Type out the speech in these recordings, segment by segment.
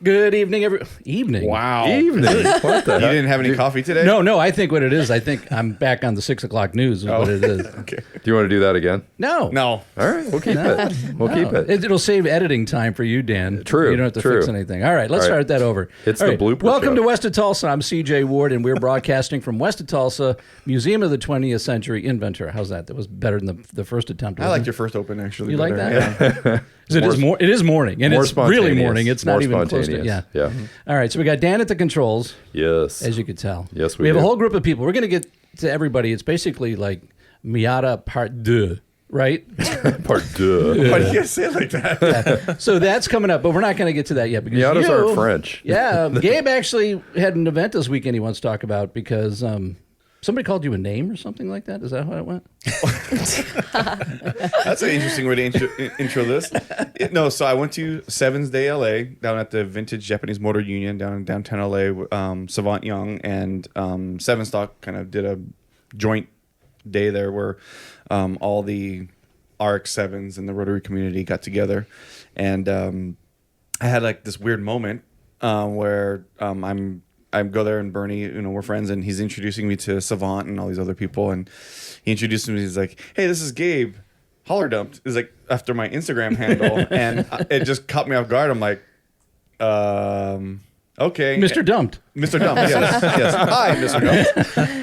Good evening, evening. Wow. Evening. What the You heck? didn't have any coffee today? No. I think what it is, I think I'm back on the 6 o'clock news. Is what it is. Okay. Do you want to do that again? No. No. All right, we'll keep it. We'll keep it. It'll save editing time for you, Dan. True, You don't have to true. fix anything. All right, let's All right. start that over. It's All the right. blooper Welcome show. to West of Tulsa. I'm CJ Ward, and we're broadcasting from West of Tulsa, Museum of the 20th Century in Ventura. How's that? That was better than the first attempt. I wasn't liked it? your first open, actually. You like better. that? Yeah. It is morning, and More it's really spontaneous. morning. It's not More even close to spontaneous. yeah. All right, so we got Dan at the controls, Yes. as you could tell. Yes, we have a do. whole group of people. We're going to get to everybody. It's basically like Miata Part 2, right? Part deux. Why do you guys say it like that? So that's coming up, but we're not going to get to that yet because Miatas you, aren't French. Yeah, Gabe actually had an event this weekend he wants to talk about because somebody called you a name or something like that. Is that how it went? That's an interesting way to intro this. So I went to Sevens Day LA down at the Vintage Japanese Motor Union down in downtown LA. Savant Young and Seven Stock kind of did a joint day there where all the RX-7s and the Rotary community got together. And I had like this weird moment where I go there and Bernie, we're friends, and he's introducing me to Savant and all these other people, and he introduced me. He's like, "Hey, this is Gabe. Holler Dumped." Is like after my Instagram handle, and it just caught me off guard. I'm like, okay, Mr. Dumped. Mr. Dump, yes. Hi, Mr.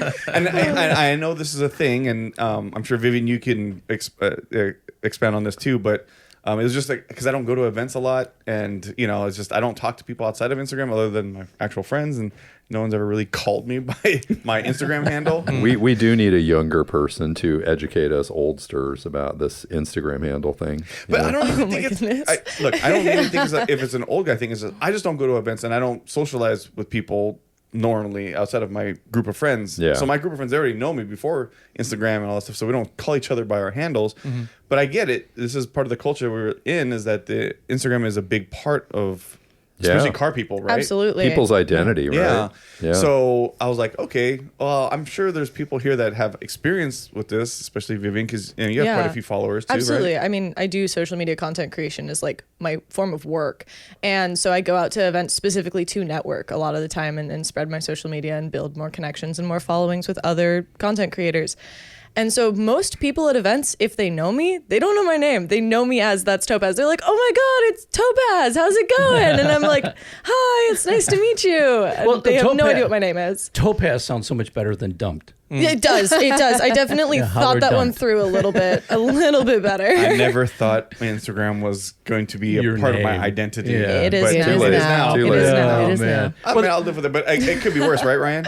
Dump. And I know this is a thing, and I'm sure Vivian, you can expand on this too, but. It was just like, because I don't go to events a lot, and it's just I don't talk to people outside of Instagram other than my actual friends, and no one's ever really called me by my Instagram handle. We do need a younger person to educate us oldsters about this Instagram handle thing. But I don't even think it's I don't even think if it's an old guy thing. Is I just don't go to events, and I don't socialize with people normally outside of my group of friends. Yeah. So my group of friends, they already know me before Instagram and all that stuff, so we don't call each other by our handles. Mm-hmm. But I get it. This is part of the culture we're in, is that the Instagram is a big part of especially car people, right? Absolutely. People's identity, right? Yeah. So I was like, okay, well, I'm sure there's people here that have experience with this, especially Vivian, because you have quite a few followers too, Absolutely. right? I mean, I do social media content creation as like my form of work. And so I go out to events specifically to network a lot of the time and spread my social media and build more connections and more followings with other content creators. And so most people at events, if they know me, they don't know my name. They know me as That's Topaz. They're like, oh my God, it's Topaz. How's it going? And I'm like, hi, it's nice to meet you. And they have no idea what my name is. Topaz sounds so much better than Dumped. Yeah, it does. It does. I definitely thought that one through a little bit better. I never thought Instagram was going to be Your a part name. of my identity. Yeah. It is But now. it is now. Too It late. is now. Oh, It is man. now. I mean, I'll live with it, but it could be worse, right, Ryan?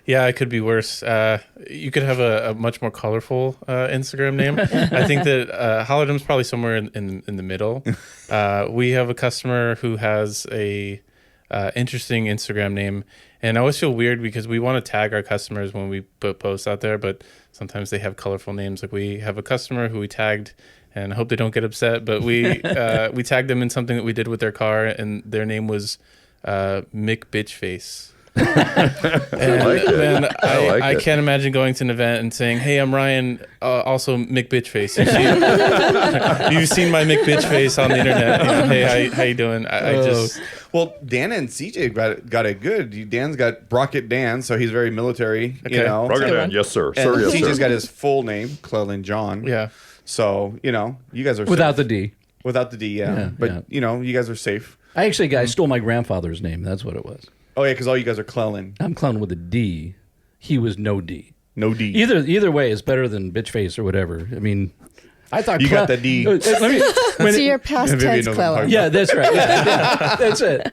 Yeah, it could be worse. You could have a much more colorful Instagram name. I think that Hollardum's probably somewhere in the middle. We have a customer who has a interesting Instagram name, and I always feel weird because we want to tag our customers when we put posts out there, but sometimes they have colorful names. Like we have a customer who we tagged, and I hope they don't get upset, but we tagged them in something that we did with their car, and their name was Mick Bitchface. And I can't imagine going to an event and saying, "Hey, I'm Ryan, also Mick Bitchface. You've seen my Mick Bitchface on the internet. Hey, how you doing?" Well, Dan and CJ got it good. Dan's got Brockett Dan, so he's very military. Okay. Rocket Man, yes, sir. And Sir, yes, CJ's sir. got his full name, Cleland John. Yeah. So you guys are Without safe. the D. Without the D, yeah. But you guys are safe. I actually, I stole my grandfather's name. That's what it was. Oh yeah, because all you guys are Cleland. I'm clowning with a D. He was no D. No D. Either way is better than bitchface or whatever. I mean, I thought You got the D. So you're past Vivian tense, knows what I'm Clella. talking Yeah, that's right. Yeah, that's it.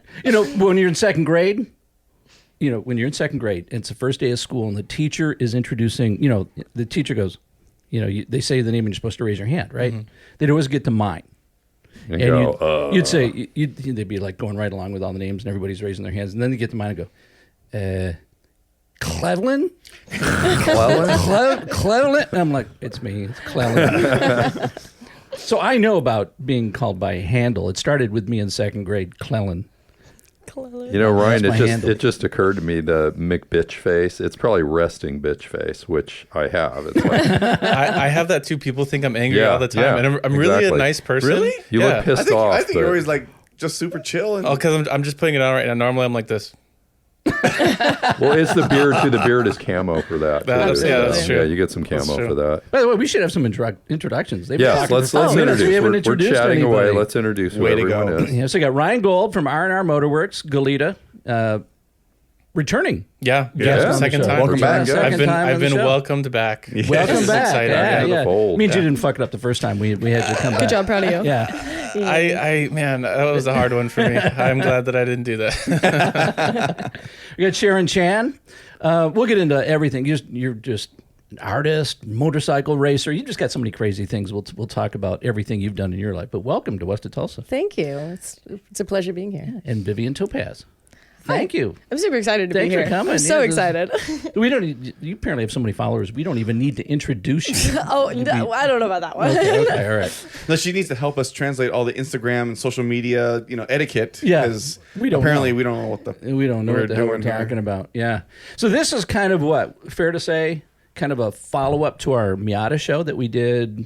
When you're in second grade, it's the first day of school, and the teacher is introducing. The teacher goes, they say the name, and you're supposed to raise your hand, right? Mm-hmm. They'd always get to mine. And And go, you'd say, they'd be like going right along with all the names, and everybody's raising their hands, and then they get to mine and go, Cleveland? Cleveland? And I'm like, it's me, it's Cleveland. So I know about being called by handle. It started with me in second grade, Cleveland. Ryan, That's my handle. it just occurred to me, the McBitch face. It's probably resting bitch face, which I have. It's like, I have that too. People think I'm angry Yeah, all the time, yeah, and I'm really a exactly. nice person. Really? you Yeah. look pissed off. I think but you're always like just super chill. And Oh, because I'm just putting it on right now. Normally I'm like this. Well, it's the beard too. The beard is camo for that. That's- too. yeah, that's true. Yeah, you get some camo That's true. for that. By the way, we should have some introductions. They've been Yes, talking let's for 5 minutes. introduce. We haven't We're introduced chatting anybody. away. Let's introduce who Way to everyone go. is. Yeah, so we got Ryan Gold from R&R Motorworks, Galita, returning. Yeah. Yeah. Second time. Welcome back. Second I've been time on I've the been show. welcomed back. Welcome This is back. exciting. Yeah, to the yeah. fold. Means you didn't fuck it up the first time. We had you come back. Good job, proud of you. Yeah. I man, that was a hard one for me. I'm glad that I didn't do that. We got Sharyn Chan. We'll get into everything. You're just an artist, motorcycle racer. You just got so many crazy things. We'll talk about everything you've done in your life. But welcome to West of Tulsa. Thank you. It's a pleasure being here. And Vivian Topaz. Thank you. I'm super excited to Thanks be for here. coming. I'm so Yeah, excited. We don't. You apparently have so many followers. We don't even need to introduce you. Oh, no, I don't know about that one. Okay, all right. No, she needs to help us translate all the Instagram and social media, etiquette. Yeah, 'cause we don't apparently know. we don't know what the We don't know we're what the hell we're doing here. talking about. Yeah. So this is kind of what, fair to say, kind of a follow-up to our Miata show that we did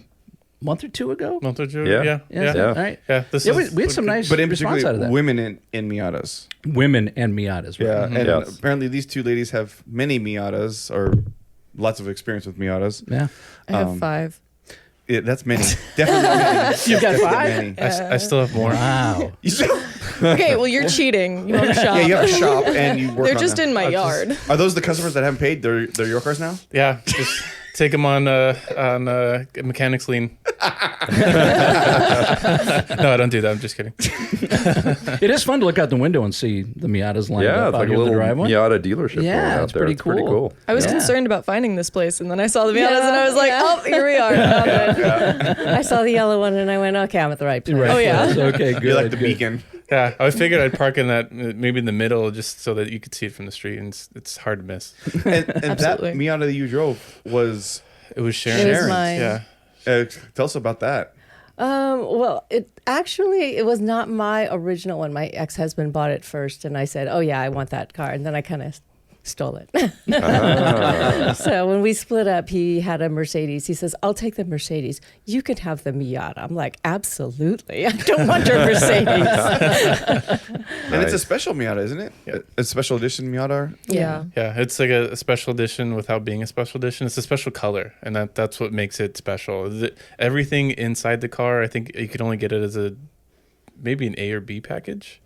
a month or two ago? Month or two? Yeah. Yeah. Yeah. Yeah. All right. Yeah, this Yeah, is we had some nice But in response out of particular, that. women in Miatas. Women and Miatas. Right? Yeah, and Yes. apparently these two ladies have many Miatas or lots of experience with Miatas. Yeah. I have 5. Yeah, that's many. Definitely many. You've got Definitely 5? many. I still have more. Wow. You still- Okay, well, you're cheating. You have a shop. yeah, you have a shop and you work They're on just them. in my I'm just- yard. Are those the customers that haven't paid? They're your cars now? Yeah, just take them on mechanics lien. No, I don't do that. I'm just kidding. It is fun to look out the window and see the Miatas lined Yeah, up it's out like a here in the little driveway. Miata dealership. Yeah, going out it's there. pretty It's pretty cool. cool. I was Yeah. concerned about finding this place, and then I saw the Miatas, Yeah, and I was like, yeah. oh, here we are. Found it. I saw the yellow one and I went, okay, I'm at the right place. Right. Oh, yeah. Okay, good. You're like the good. beacon. Yeah, I figured I'd park in that maybe in the middle just so that you could see it from the street, and it's hard to miss. And that Absolutely. Miata that you drove was. It was Sharyn. It was mine. Yeah. Tell us about that. Well, it was not my original one. My ex-husband bought it first, and I said, "Oh yeah, I want that car," and then I kind of stole it. So when we split up, he had a Mercedes. He says, "I'll take the Mercedes. You can have the Miata." I'm like, "Absolutely, I don't want your Mercedes." And it's a special Miata, isn't it? Yeah. A special edition Miata. Yeah. Yeah, it's like a special edition without being a special edition. It's a special color, and that's what makes it special. Everything inside the car, I think you could only get it as maybe an A or B package.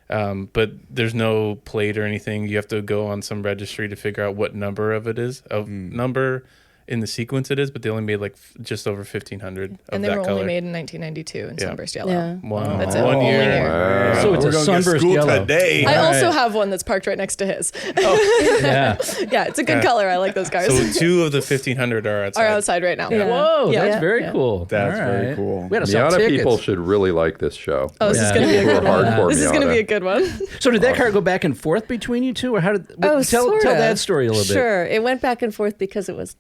But there's no plate or anything. You have to go on some registry to figure out what number of it is, number in the sequence it is, but they only made like just over 1,500 of And they that were color. only made in 1992 in Yeah. Sunburst Yellow. Yeah. Wow. That's it. One Only year. year. Wow. So it's We're a gonna get Sunburst school Yellow. today. I All also right. have one that's parked right next to his. Yeah. Yeah, it's a good Yeah. color. I like those cars. So 2 of the 1,500 are outside. Are outside right now. Yeah. Whoa, Yeah. that's Yeah. very Yeah. cool. That's All very right. cool. We had to sell Miata tickets. people should really like this show. Oh, this Yeah. is going to be a People good who are one. hardcore This is going to Miata. be a good one. So did that car go back and forth between you two, or how did? Oh, tell sorta. that story a little bit. Sure. It went back and forth because it was,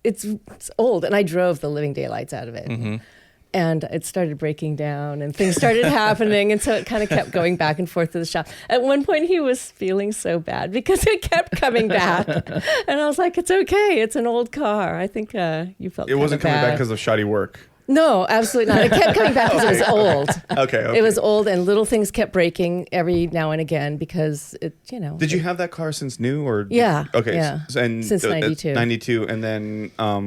it's old, and I drove the living daylights out of it. And it started breaking down, and things started happening, and so it kind of kept going back and forth to the shop. At one point, he was feeling so bad because it kept coming back, and I was like, "It's okay. It's an old car. I think you felt." It wasn't kinda coming back bad." because of shoddy work. No, absolutely not. It kept coming back because it was old. Okay. It was old, and little things kept breaking every now and again because it, Did you have that car since new or? Yeah, Okay. yeah. And Since 92. 92, and then how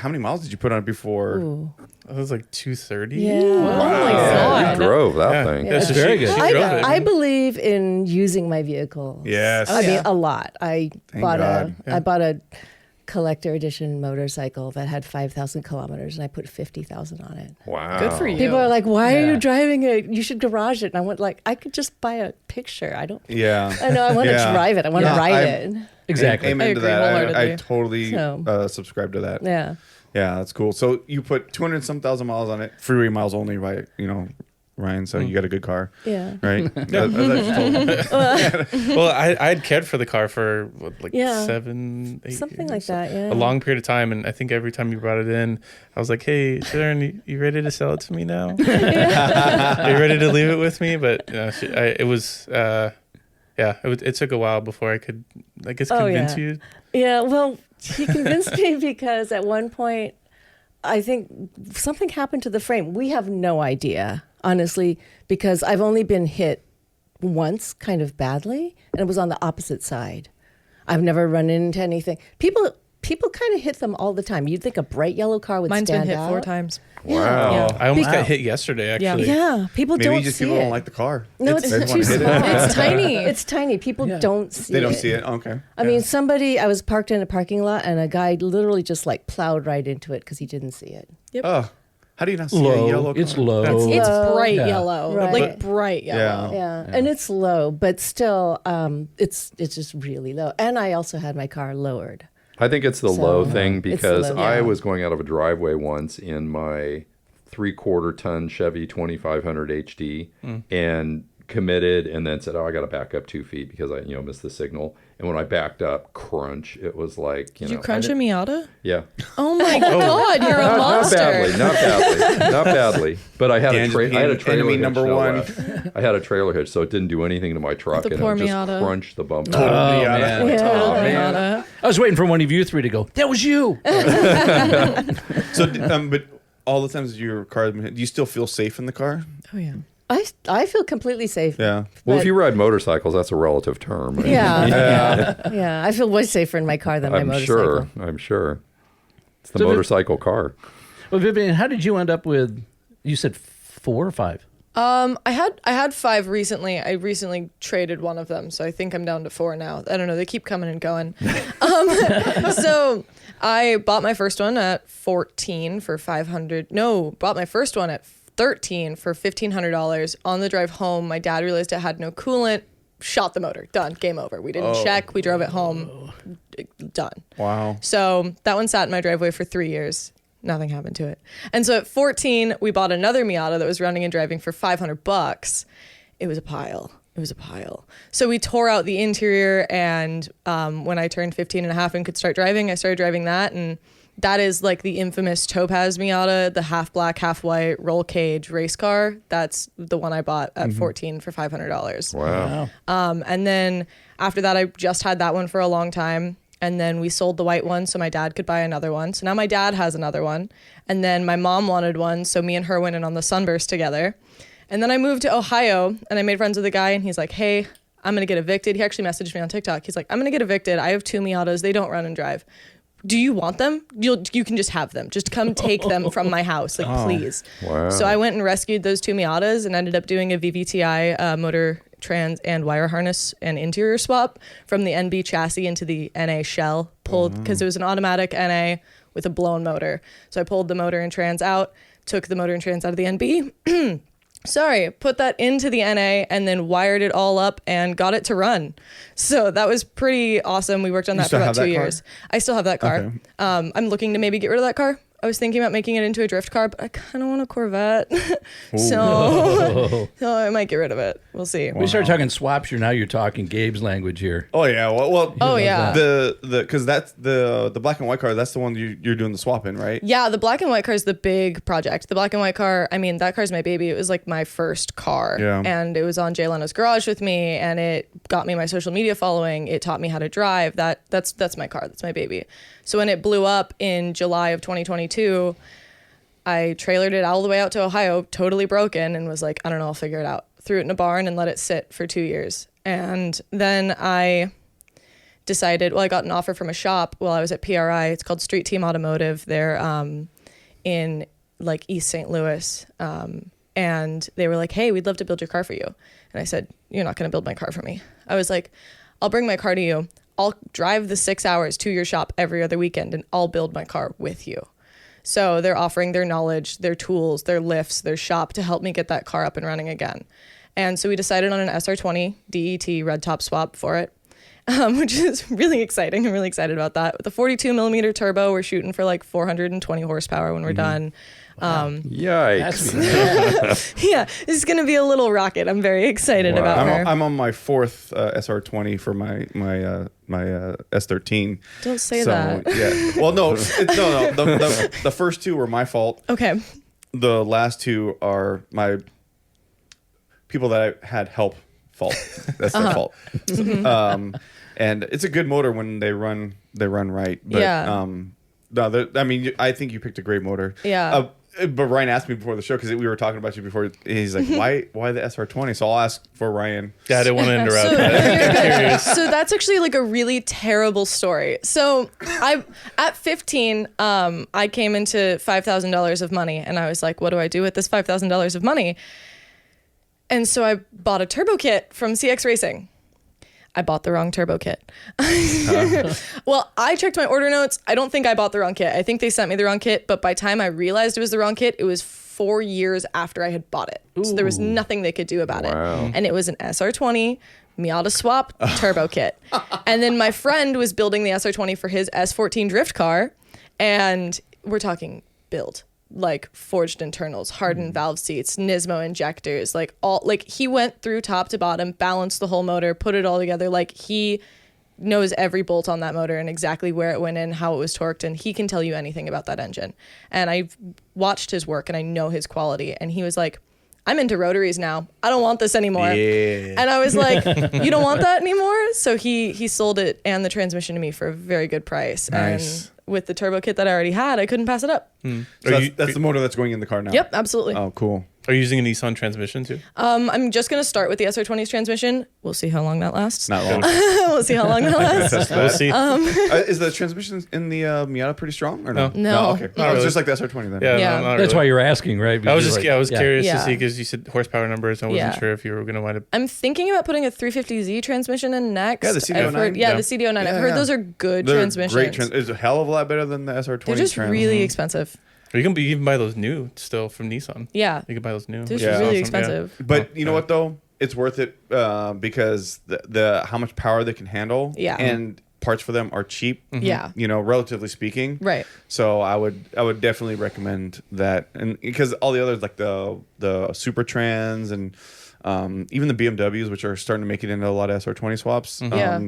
many miles did you put on it before? Ooh. It was like 230. Yeah. Oh my Yeah, God. you drove that Yeah. thing. Yeah, so very she good. drove it. I believe in using my vehicle. Yes. I mean yeah. a lot. I Thank bought God. I bought a collector edition motorcycle that had 5,000 kilometers, and I put 50,000 on it. Wow. Good for you. People are like, "Why are Yeah. you driving it? You should garage it." And I went like, "I could just buy a picture. I don't. Yeah. I know. I want to Yeah. drive it. I want to Yeah, ride I'm- it." Exactly. Amen I to agree that. I wholeheartedly. totally So- subscribe to that. Yeah. Yeah, that's cool. So you put 200 some thousand miles on it, freeway miles only, right? Ryan. So you got a good car, Yeah. right? As I just told him. Well, I'd cared for the car for Yeah. 7, 8 Something years. like that. Yeah. A long period of time, and I think every time you brought it in, I was like, "Hey, Sharyn, you ready to sell it to me now? Are you ready to leave it with me?" But it was, it took a while before I could, I guess, Oh, convince yeah. you. Yeah, well, he convinced me because at one point, I think something happened to the frame. We have no idea. honestly, because I've only been hit once kind of badly, and it was on the opposite side. I've never run into anything. People kind of hit them all the time. You'd think a bright yellow car would Mine's stand been hit out. 4 times. Wow. Yeah. I almost Wow. got hit yesterday, actually. Yeah, people Maybe don't just see people it. don't like the car. No, it's They just too wanna hit it. small. It's tiny. It's tiny. People don't see it. They don't see it. Okay. I mean, I was parked in a parking lot, and a guy literally just like plowed right into it because he didn't see it. Oh, how do you not see a Low. yellow car? It's low. It's Low. bright Yeah. yellow. Right. Like bright yellow. Yeah, and it's low, but still, it's just really low. And I also had my car lowered. I think it's the So, low thing it's because low. I Yeah. was going out of a driveway once in my 3/4 ton Chevy 2500 HD and committed and then said, oh, I got to back up 2 feet because I, missed the signal. And when I backed up, crunch, it was like, Did you crunch a Miata? Yeah. Oh my God, you're a Not monster. not badly. But I had a trailer enemy hitch, number no one. less. I had a trailer hitch, so it didn't do anything to my truck, The and poor it just Miata. crunched the bumper. Oh, man. Yeah. Oh, man. Miata. I was waiting for one of you three to go, that was you. So, but all the times your car has been hit, do you still feel safe in the car? Oh yeah. I feel completely safe. Yeah. Well, if But- you ride motorcycles, that's a relative term. Yeah. I feel way safer in my car than my I'm motorcycle. sure. It's the So motorcycle car. Well, Vivian, how did you end up with, you said 4 or 5? I had 5 recently. I recently traded one of them, so I think I'm down to 4 now. I don't know. They keep coming and going. So I bought my first one at 14 for 500. No, bought my first one at 13 for $1,500. On the drive home, my dad realized it had no coolant. Shot the motor. Done. Game over. We didn't check. We drove it home. Done. Wow. So that one sat in my driveway for 3 years. Nothing happened to it. And so at 14, we bought another Miata that was running and driving for $500. It was a pile. So we tore out the interior, and when I turned 15 and a half and could start driving, I started driving that. And that is like the infamous Topaz Miata, the half black, half white roll cage race car. That's the one I bought at 14 for $500. Wow. And then after that, I just had that one for a long time. And then we sold the white one so my dad could buy another one. So now my dad has another one. And then my mom wanted one. So me and her went in on the Sunburst together. And then I moved to Ohio and I made friends with a guy, and he's like, hey, I'm going to get evicted. He actually messaged me on TikTok. He's like, I'm going to get evicted. I have 2 Miatas. They don't run and drive. Do you want them? You can just have them. Just come take them from my house. Like, please. Wow. So I went and rescued those 2 Miatas and ended up doing a VVTi motor trans and wire harness and interior swap from the NB chassis into the NA shell. Pulled, because it was an automatic NA with a blown motor. So I pulled the motor and trans out, took the motor and trans out of the NB. Put that into the NA and then wired it all up and got it to run. So that was pretty awesome. We worked on that for still about have 2 that car? year. I still have that car. Okay. I'm looking to maybe get rid of that car. I was thinking about making it into a drift car, but I kind of want a Corvette. so I might get rid of it. We'll see. We started talking swaps. You're talking Gabe's language here. Oh yeah. Well. Oh, yeah. The because that's the black and white car. That's the one you're doing the swap in, right? Yeah, the black and white car is the big project. The black and white car, I mean, that car's my baby. It was like my first car. Yeah. And it was on Jay Leno's garage with me, and it got me my social media following. It taught me how to drive. That's my car. That's my baby. So when it blew up in July of 2022, I trailered it all the way out to Ohio, totally broken, and was like, I don't know, I'll figure it out. Threw it in a barn and let it sit for 2 years. And then I decided, I got an offer from a shop while I was at PRI. It's called Street Team Automotive. They're in like East St. Louis. And they were like, hey, we'd love to build your car for you. And I said, you're not going to build my car for me. I was like, I'll bring my car to you. I'll drive the 6 hours to your shop every other weekend, and I'll build my car with you. So they're offering their knowledge, their tools, their lifts, their shop to help me get that car up and running again. And so we decided on an SR20 DET red top swap for it, which is really exciting. I'm really excited about that. With a 42 millimeter turbo, we're shooting for like 420 horsepower when we're done. Yikes. Yeah, it's going to be a little rocket. I'm very excited about her. I'm on my 4th SR20 for my S13. Don't say So, that. Yeah. Well, no. The first 2 were my fault. Okay. The last 2 are my people that I had help fault. That's their fault. And it's a good motor when they run right. But, Yeah. no, I mean, I think you picked a great motor. Yeah. But Ryan asked me before the show because we were talking about you before. He's like, why the SR20? So I'll ask for Ryan. Yeah, I didn't want to interrupt. So, I'm curious. so that's actually like a really terrible story. So at 15, I came into $5,000 of money, and I was like, what do I do with this $5,000 of money? And so I bought a turbo kit from CX Racing. I bought the wrong turbo kit. Well, I checked my order notes. I don't think I bought the wrong kit. I think they sent me the wrong kit, but by the time I realized it was the wrong kit, it was 4 years after I had bought it. So there was nothing they could do about it. And it was an SR20 Miata swap turbo kit. And then my friend was building the SR20 for his S14 drift car, and we're talking build. Like forged internals, hardened valve seats, Nismo injectors, like all, like he went through top to bottom, balanced the whole motor, put it all together. Like he knows every bolt on that motor and exactly where it went in, how it was torqued, and he can tell you anything about that engine. And I've watched his work and I know his quality. And he was like, I'm into rotaries now. I don't want this anymore. Yeah. And I was like, you don't want that anymore? So he sold it and the transmission to me for a very good price. Nice. And with the turbo kit that I already had, I couldn't pass it up. So that's the motor that's going in the car now. Yep, absolutely. Oh, cool. Are you using a Nissan transmission too? I'm just going to start with the SR20's transmission. We'll see how long that lasts. Not long. We'll see how long that lasts. We'll see. Is the transmission in the Miata pretty strong or no? No. Okay. Not It's really. just like the SR20 then. Yeah, Yeah. not That's really. why you're asking, right? I was Because just you're like- curious to Yeah. see because you said horsepower numbers. I wasn't Yeah. sure if you were going to wind up. I'm thinking about putting a 350Z transmission in next. Yeah, the CD09. I've heard, Yeah. the CD09. I've Yeah, heard yeah. those are good They're transmissions. great. It's a hell of a lot better than the SR20. They're just really expensive. Or you can buy those new still from Nissan. Yeah. You can buy those new. They're which just is really awesome. expensive. But you know what though? It's worth it because the how much power they can handle. Yeah. And parts for them are cheap. Yeah. You know, relatively speaking. Right. So I would definitely recommend that, and because all the others like the Super Trans and even the BMWs, which are starting to make it into a lot of SR20 swaps. Yeah.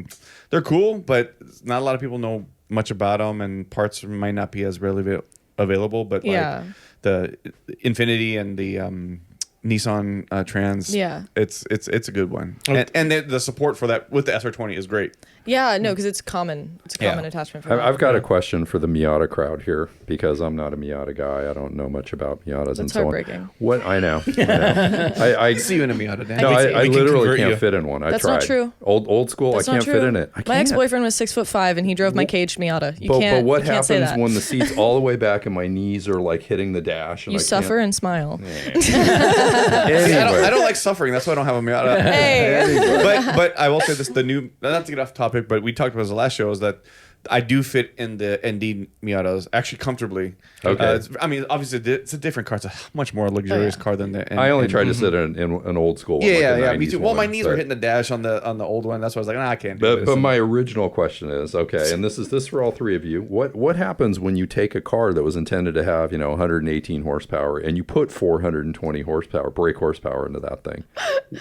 They're cool, but not a lot of people know much about them, and parts might not be as readily available. But Yeah. like the Infinity and the Nissan Trans, Yeah. it's a good one, Okay. and the support for that with the SR20 is great. Yeah, no, because it's common. It's a common attachment for I've got a question for the Miata crowd here because I'm not a Miata guy. I don't know much about Miatas and That's so heartbreaking. on. What I know, I See you in a Miata, Dan. no, We I can literally convert can't you. fit in one. I That's tried. not true. Old school. That's I not can't fit true. in it. I My can't. ex-boyfriend was 6'5" and he drove my caged Miata. You But can't. what you can't say happens that. when the seat's all the way back and my knees are like hitting the dash? And You I suffer Can't. and smile. Anyway. I don't like suffering. That's why I don't have a Miata. Hey. but I will say this: the new, not to get off topic, but we talked about this the last show, is that I do fit in the ND Miatas actually comfortably. Okay. I mean, obviously it's a different car. It's a much more luxurious Oh, yeah. car than the. I only tried to sit in an old school one. Yeah, like yeah, a yeah. Me 90s too. Well, my one, knees but- were hitting the dash on the old one. That's why I was like, I can't do this. But my original question is, okay, and this is for all three of you. What happens when you take a car that was intended to have 118 horsepower and you put 420 horsepower, brake horsepower into that thing?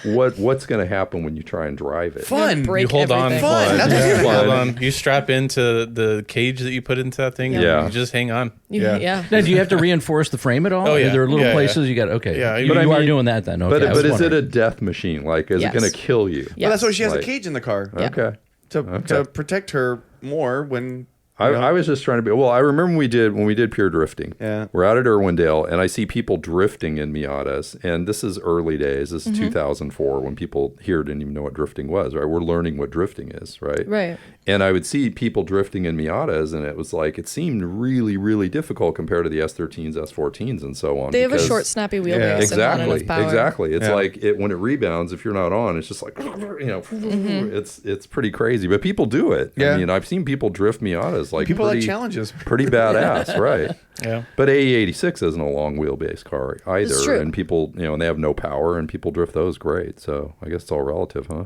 What's going to happen when you try and drive it? Fun. Break You hold on. everything. Fun. That's You what's gonna hold happen. on. You strap into the cage that you put into that thing. Yeah. And you just hang on. Yeah. Yeah. Now, do you have to reinforce the frame at all? Oh, yeah. Are there little Yeah, places you got? Okay. Yeah, But I you are mean- doing that then. Okay. I But was is it wondering. a death machine? Like, is Yes. it going to kill you? Yeah. Well, that's why she has Like- a cage in the car Yeah. Okay. to protect her more when. I was just trying to be. Well, I remember when we did pure drifting. Yeah. We're out at Irwindale, and I see people drifting in Miatas. And this is early days. This is 2004 when people here didn't even know what drifting was. Right? We're learning what drifting is. Right. Right. And I would see people drifting in Miatas, and it was like it seemed really, really difficult compared to the S13s, S14s, and so on. They have a because- short, snappy wheelbase and not enough power. Exactly. It's Yeah. like when it rebounds, if you're not on, it's just like it's pretty crazy. But people do it. Yeah. I mean, I've seen people drift Miatas like People pretty, like challenges. pretty badass, right? Yeah. But AE86 isn't a long wheelbase car either, It's true. and people, and they have no power, and people drift those great. So I guess it's all relative, huh?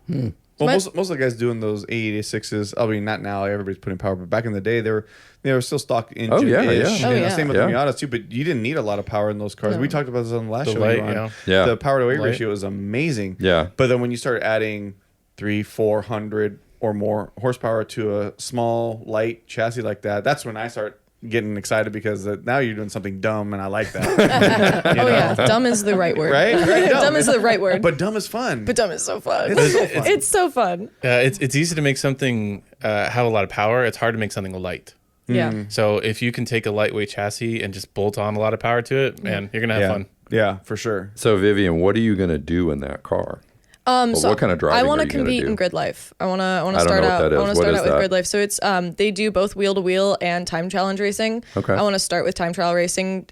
Well, My- most of the guys doing those 886s, I mean, not now. Everybody's putting power, but back in the day, they were still stock engine. Oh, yeah. Oh, yeah. Same with Yeah. the Miatas too, but you didn't need a lot of power in those cars. No. We talked about this on the last The show. light, you were on. yeah. Yeah. The power to weight Light. ratio is amazing. Yeah. But then when you start adding 300-400 or more horsepower to a small light chassis like that, that's when I start getting excited because now you're doing something dumb, and I like that. Oh yeah, dumb is the right word. Right? Right? Dumb is the right word. But dumb is fun. But dumb is so fun. It's so fun. It's so fun. It's easy to make something have a lot of power. It's hard to make something light. Yeah. So if you can take a lightweight chassis and just bolt on a lot of power to it, man, you're gonna have Yeah. fun. Yeah, for sure. So Vivian, what are you going to do in that car? So what kind of driving I want are to you gonna compete do? in grid life. I want to I don't start know what out. that is. I want to What start is out with that? grid life. So it's they do both wheel to wheel and time challenge racing. Okay. I want to start with time trial racing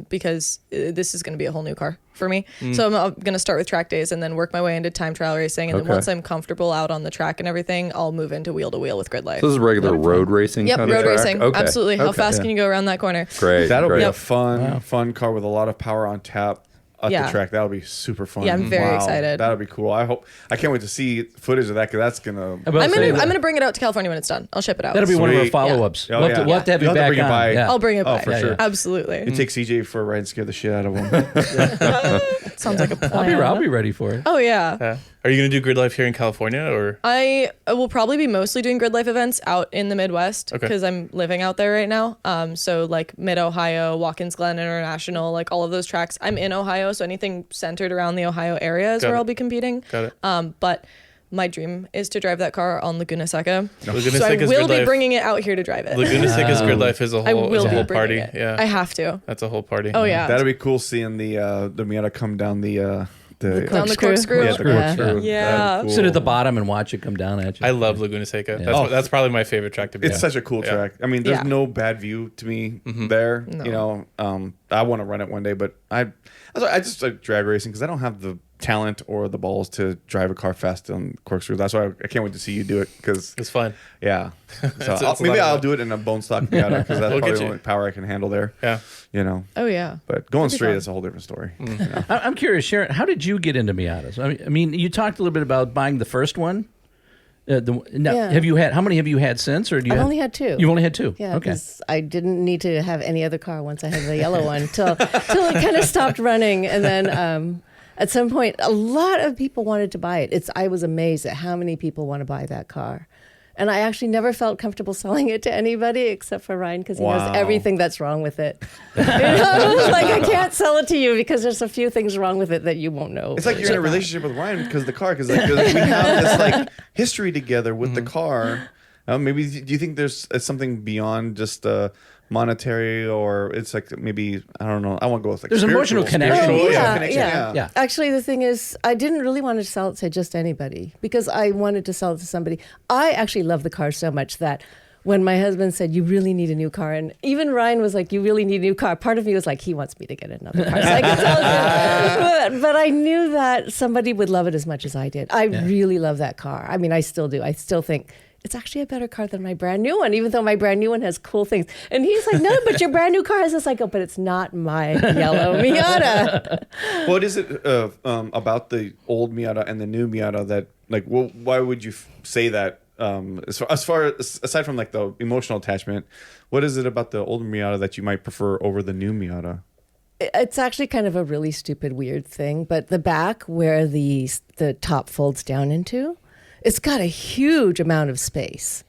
because this is going to be a whole new car for me. So I'm going to start with track days and then work my way into time trial racing. And then Okay. once I'm comfortable out on the track and everything, I'll move into wheel to wheel with grid life. So this is regular road racing Yep, kind of road track? racing. Okay. Absolutely. How Okay. fast can you go around that corner? Great. That'll great. be a fun car with a lot of power on tap at Yeah. the track. That'll be super fun. Yeah, I'm very Wow, excited. That'll be cool. I can't wait to see footage of that because that's gonna. I'm I'm gonna bring it out to California when it's done. I'll ship it out. That'll be one of our Sweet. follow-ups. Yeah. We'll have to, Yeah. we'll have to have you You'll have to back bring it on. by. Yeah. I'll bring it Oh, by. for sure. Absolutely. It takes CJ for a ride and scare the shit out of him. Sounds like a plan. I'll be ready for it. Oh yeah. Yeah. Are you gonna do grid life here in California or? I will probably be mostly doing grid life events out in the Midwest Okay. because I'm living out there right now. So like Mid Ohio, Watkins Glen International, like all of those tracks. I'm in Ohio, so anything centered around the Ohio area is Got where it. I'll be competing. Got it. But my dream is to drive that car on Laguna Seca. Laguna So I Seca's will grid be life. bring it out here to drive it. Laguna Seca's grid life is a I whole, will is a be whole bringing party. it. Yeah. I have to. That's a whole party. Oh yeah. That'll be cool seeing the Miata come down the Down the corkscrew. Yeah, the corkscrew. Yeah. That'd be cool. Sit at the bottom and watch it come down at you. I love Laguna Seca. Yeah. That's, Oh. that's probably my favorite track to be It's on. such a cool Yeah. track. I mean, there's Yeah. no bad view to me there. No. You know, I want to run it one day, but I just like drag racing because I don't have the talent or the balls to drive a car fast on corkscrew. That's why I can't wait to see you do it because It's fun. yeah. So It's a lot maybe of I'll fun. do it in a bone stock Miata because that's We'll probably get the you. only power I can handle there. Yeah. You know, Oh yeah. but going That'd be straight fun. is a whole different story. Mm. You know? I'm curious, Sharyn, how did you get into Miatas? I mean, you talked a little bit about buying the first one. Now, Yeah. have you had? How many have you had since? Or do you? I've have- only had two. You've only had two. Yeah, Okay. because I didn't need to have any other car once I had the yellow one till it kind of stopped running, and then at some point, a lot of people wanted to buy it. I was amazed at how many people want to buy that car, and I actually never felt comfortable selling it to anybody except for Ryan because he Wow. knows everything that's wrong with it. You know, it's like I can't sell it to you because there's a few things wrong with it that you won't know. It's like you're in a relationship with Ryan because of the car, because we have this like history together with the car. Maybe do you think it's something beyond just monetary, or it's like maybe I don't know. I want to go with like There's emotional spiritual, connection. spiritual, Yeah, connection, yeah. Yeah. Actually, the thing is, I didn't really want to sell it to just anybody because I wanted to sell it to somebody. I actually love the car so much that when my husband said, "You really need a new car," and even Ryan was like, "You really need a new car," part of me was like, he wants me to get another car. So I can tell you. But I knew that somebody would love it as much as I did. I really love that car. I mean, I still do. I still think it's actually a better car than my brand new one, even though my brand new one has cool things. And he's like, "No, but your brand new car has this." I go, "But it's not my yellow Miata." What is it about the old Miata and the new Miata that like? Well, why would you say that? Aside from like the emotional attachment, what is it about the old Miata that you might prefer over the new Miata? It's actually kind of a really stupid, weird thing, but the back where the top folds down into, it's got a huge amount of space.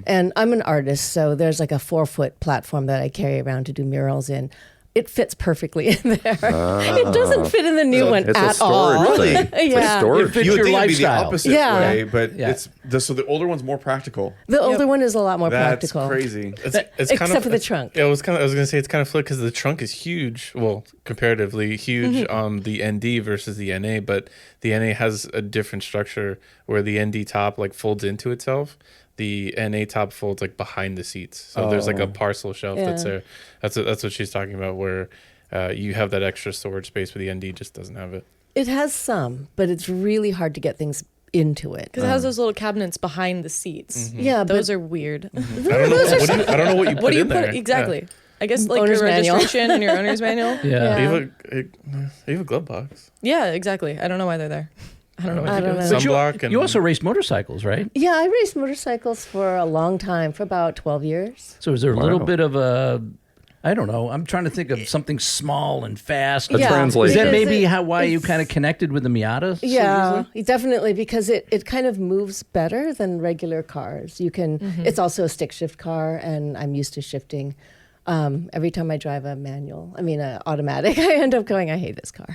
And I'm an artist, so there's like a 4-foot platform that I carry around to do murals in. It fits perfectly in there. It doesn't fit in the new one It's a at storage all. thing. It's a Yeah. storage. It fits You would your think it'd be the lifestyle. opposite Yeah. way, but Yeah. so the older one's more practical. The older one is a lot more That's practical. crazy. It's Except kind of, for the trunk. Yeah, I was gonna say it's kind of flipped because the trunk is huge. Well, comparatively huge on the ND versus the NA, but the NA has a different structure where the ND top like folds into itself. The NA top folds like behind the seats, so there's like a parcel shelf that's Yeah. there. That's what she's talking about, where you have that extra storage space, but the ND just doesn't have it. It has some, but it's really hard to get things into it. Because it has those little cabinets behind the seats. Yeah, Those are weird. I don't know what you put What do you in put there. exactly? I guess like Owner's your manual. registration and your owner's manual. Yeah. Yeah. You have a glove box, Yeah, exactly. I don't know why they're there. I don't know what I to don't do. know. But sunblock, and you also race motorcycles, right? Yeah, I raced motorcycles for a long time, for about 12 years. So is there a little Wow. bit of a, I don't know, I'm trying to think of something small and fast. A Yeah. translation. Is that Because maybe it- why you it's- kind of connected with the Miata? so Yeah, easily? definitely, because it kind of moves better than regular cars. You can. It's also a stick shift car, and I'm used to shifting. Every time I drive a automatic, I end up going, I hate this car.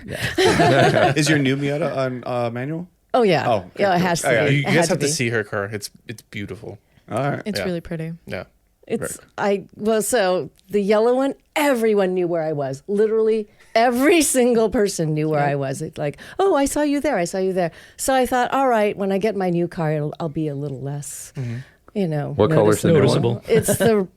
Is your new Miata on manual? Oh yeah, Oh, okay, yeah, it cool. has to. Oh, yeah. be. you It guys had have to be. see her car. It's beautiful. All right. It's Yeah. really pretty. Yeah. So the yellow one, everyone knew where I was. Literally every single person knew where I was. It's like, oh, I saw you there. I saw you there. So I thought, all right, when I get my new car, I'll be a little less, What color's the new one? Noticeable. It's the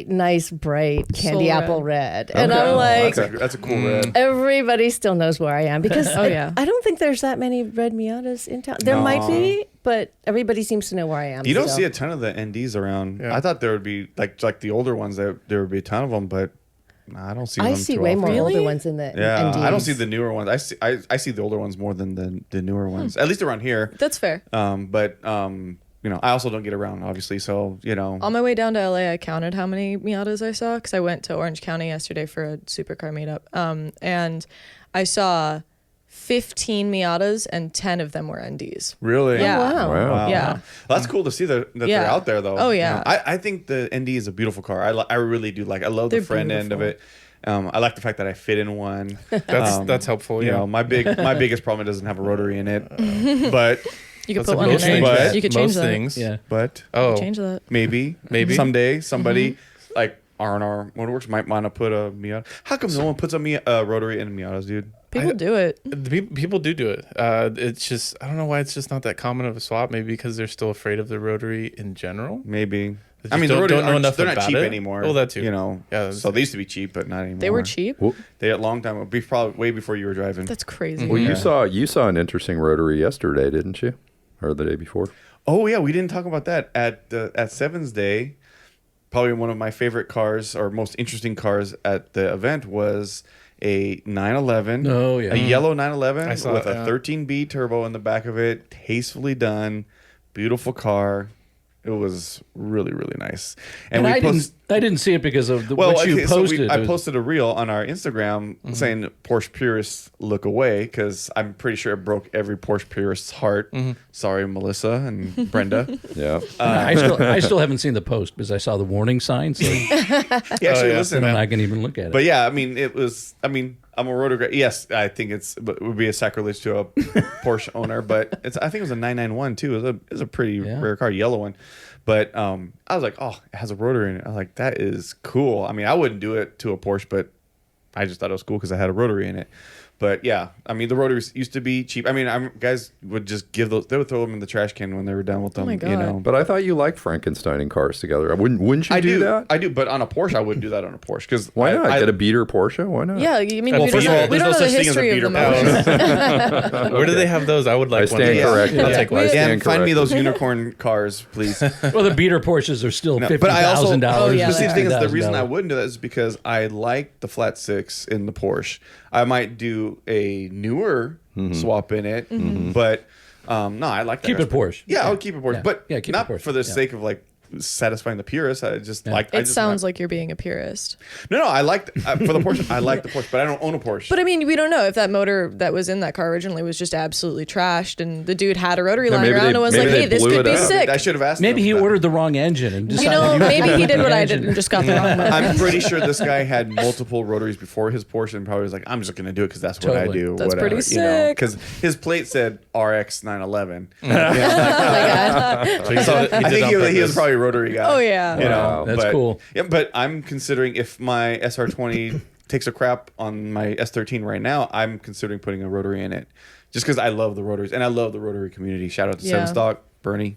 nice bright candy Soul apple red. And I'm like, That's a cool red. everybody still knows where I am because yeah. I don't think there's that many red Miatas in town. There might be, but everybody seems to know where I am. You don't see a ton of the NDs around. Yeah. I thought there would be like the older ones. There would be a ton of them, but I don't see them. I see too way often. more Really? older ones in the Yeah, NDs. I don't see the newer ones. I see the older ones more than the newer ones. At least around here. That's fair. But I also don't get around, obviously. So On my way down to LA, I counted how many Miatas I saw because I went to Orange County yesterday for a supercar meetup. And I saw 15 Miatas and 10 of them were NDs. really, Yeah. Wow. Wow. Yeah. Well, that's cool to see that they're Yeah. out there, though. Oh, yeah. I think the ND is a beautiful car. I really do like. I love They're the front end of it. I like the fact that I fit in one. That's helpful. You Yeah. know, my biggest problem it doesn't have a rotary in it, but You could That's put a one in most there. things. But- You could change Most that. things. Yeah. Oh, Change that. maybe someday somebody like R&R Motorworks might want to put a Miata. How come no one puts a rotary in Miatas, dude? People do it. People do it. It's just I don't know why it's just not that common of a swap. Maybe because they're still afraid of the rotary in general. Maybe. They I mean, just the rotary don't know enough they're not about cheap it. anymore. Well, that too. You know, Yeah, so they used to be cheap, but not anymore. They were cheap. Well, They a long time. Probably way before you were driving. That's crazy. well, Yeah. you saw an interesting rotary yesterday, didn't you? Or the day before? Oh yeah, we didn't talk about that at Sevens Day. Probably one of my favorite cars or most interesting cars at the event was a 911. Oh, yeah. A yellow 911 I saw with it, a yeah. 13B turbo in the back of it, tastefully done, beautiful car. It was really, really nice. And I didn't see it because of what you posted. I posted a reel on our Instagram saying Porsche purists look away because I'm pretty sure it broke every Porsche purist's heart. Sorry, Melissa and Brenda. Yeah. I still haven't seen the post because I saw the warning sign, so Listen, then man. I can even look at it. But yeah, I mean, I'm a rotor. Yes, I think it would be a sacrilege to a Porsche owner, but I think it was a 991 too. It was a pretty rare car, yellow one. But I was like, oh, it has a rotary in it. I was like, that is cool. I mean, I wouldn't do it to a Porsche, but I just thought it was cool because I had a rotary in it. But yeah, I mean, the rotaries used to be cheap. I mean, guys would just give those. They would throw them in the trash can when they were done with them. my You God. know. But I thought you liked Frankensteining cars together. Wouldn't you do that? I do, but on a Porsche, I wouldn't do that on a Porsche because Why not? Get a beater Porsche? Why not? Yeah, you mean Well, we first don't of all, know, we there's don't no know the such thing as a history of the beater motors. Where do they have those? I would like I one. stand of those. corrected. I'll take one. I Yeah, stand find me corrected. those unicorn cars, please. Well, the beater Porsches are still No, but I also, $50,000. Oh, yeah, but see, the thing is, the reason I $60,000. wouldn't do that is because I like the flat six in the Porsche. I might do a newer swap in it, but no, I like that. Keep it Porsche. Yeah, I would keep it Porsche, Yeah. but Yeah, keep it not Porsche. for the Yeah. sake of like satisfying the purists. I just like. It sounds like you're being a purist. No, I like for the Porsche. I like the Porsche, but I don't own a Porsche. But I mean, we don't know if that motor that was in that car originally was just absolutely trashed and the dude had a rotary Yeah, lying maybe around they- and was maybe like, they hey, this blew could it be out. sick. I should have asked. Maybe him he that. ordered the wrong engine and You decided know, maybe he did what I did engine. and just got the wrong motor. I'm pretty sure this guy had multiple rotaries before his Porsche and probably was like, I'm just going to do it because that's what I Totally. do. That's whatever, pretty sick. Because his plate said RX 911. Oh my God. So he did it- I did it think on he was purpose. probably a rotary guy. Oh, yeah. You know, Wow. That's cool. Yeah, but I'm considering if my SR20 takes a crap on my S13 right now, I'm considering putting a rotary in it, just because I love the rotaries and I love the rotary community. Shout out to Yeah. Seven Stock, Bernie.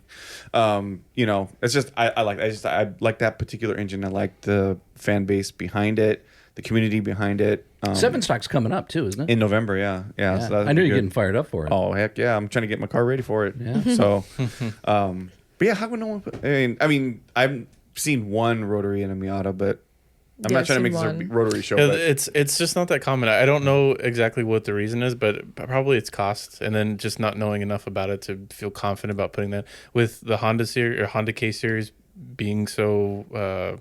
You know, it's just I like that particular engine. I like the fan base behind it, the community behind it. Seven Stock's coming up too, isn't it? in November, yeah. Yeah. So that'd I knew be you're good. getting fired up for it. Oh heck yeah! I'm trying to get my car ready for it. Yeah. So, but yeah, how would no one put? I mean, I've seen one rotary in a Miata, but I'm Yeah, not trying to I've make this a seen big one. rotary show. Yeah, But it's just not that common. I don't know exactly what the reason is, but probably it's cost, and then just not knowing enough about it to feel confident about putting that. With the Honda series or Honda K series being so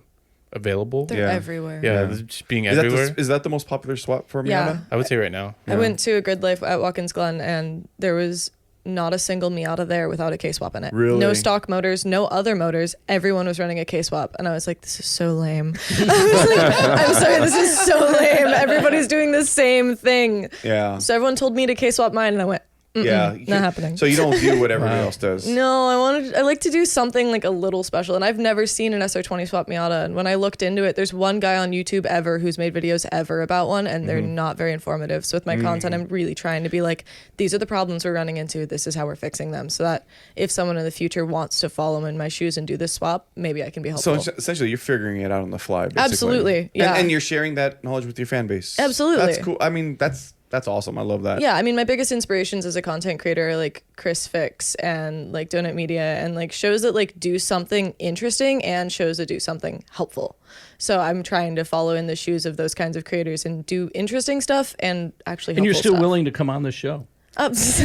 available, They're Yeah. everywhere. yeah, Yeah. just being is that, everywhere. is that the most popular swap for a Miata? Yeah. I would say right now. I went to a grid life at Watkins Glen and there was not a single Miata there without a K-swap in it. Really? No stock motors, no other motors. Everyone was running a K-swap. And I was like, this is so lame. I was like, I'm sorry, this is so lame. Everybody's doing the same thing. Yeah. So everyone told me to K-swap mine and I went, Yeah, not happening. So you don't do what everybody else does. No, I like to do something like a little special, and I've never seen an SR20 swap Miata. And when I looked into it, there's one guy on YouTube ever who's made videos ever about one, and they're not very informative. So with my content, I'm really trying to be like, these are the problems we're running into. This is how we're fixing them, so that if someone in the future wants to follow in my shoes and do this swap, maybe I can be helpful. So essentially, you're figuring it out on the fly. Basically. Absolutely, yeah. And you're sharing that knowledge with your fan base. Absolutely. That's cool. I mean, that's awesome. I love that. Yeah, I mean, my biggest inspirations as a content creator are like Chris Fix and like Donut Media and like shows that like do something interesting and shows that do something helpful. So I'm trying to follow in the shoes of those kinds of creators and do interesting stuff and actually helpful And you're still stuff. willing to come on the show. See,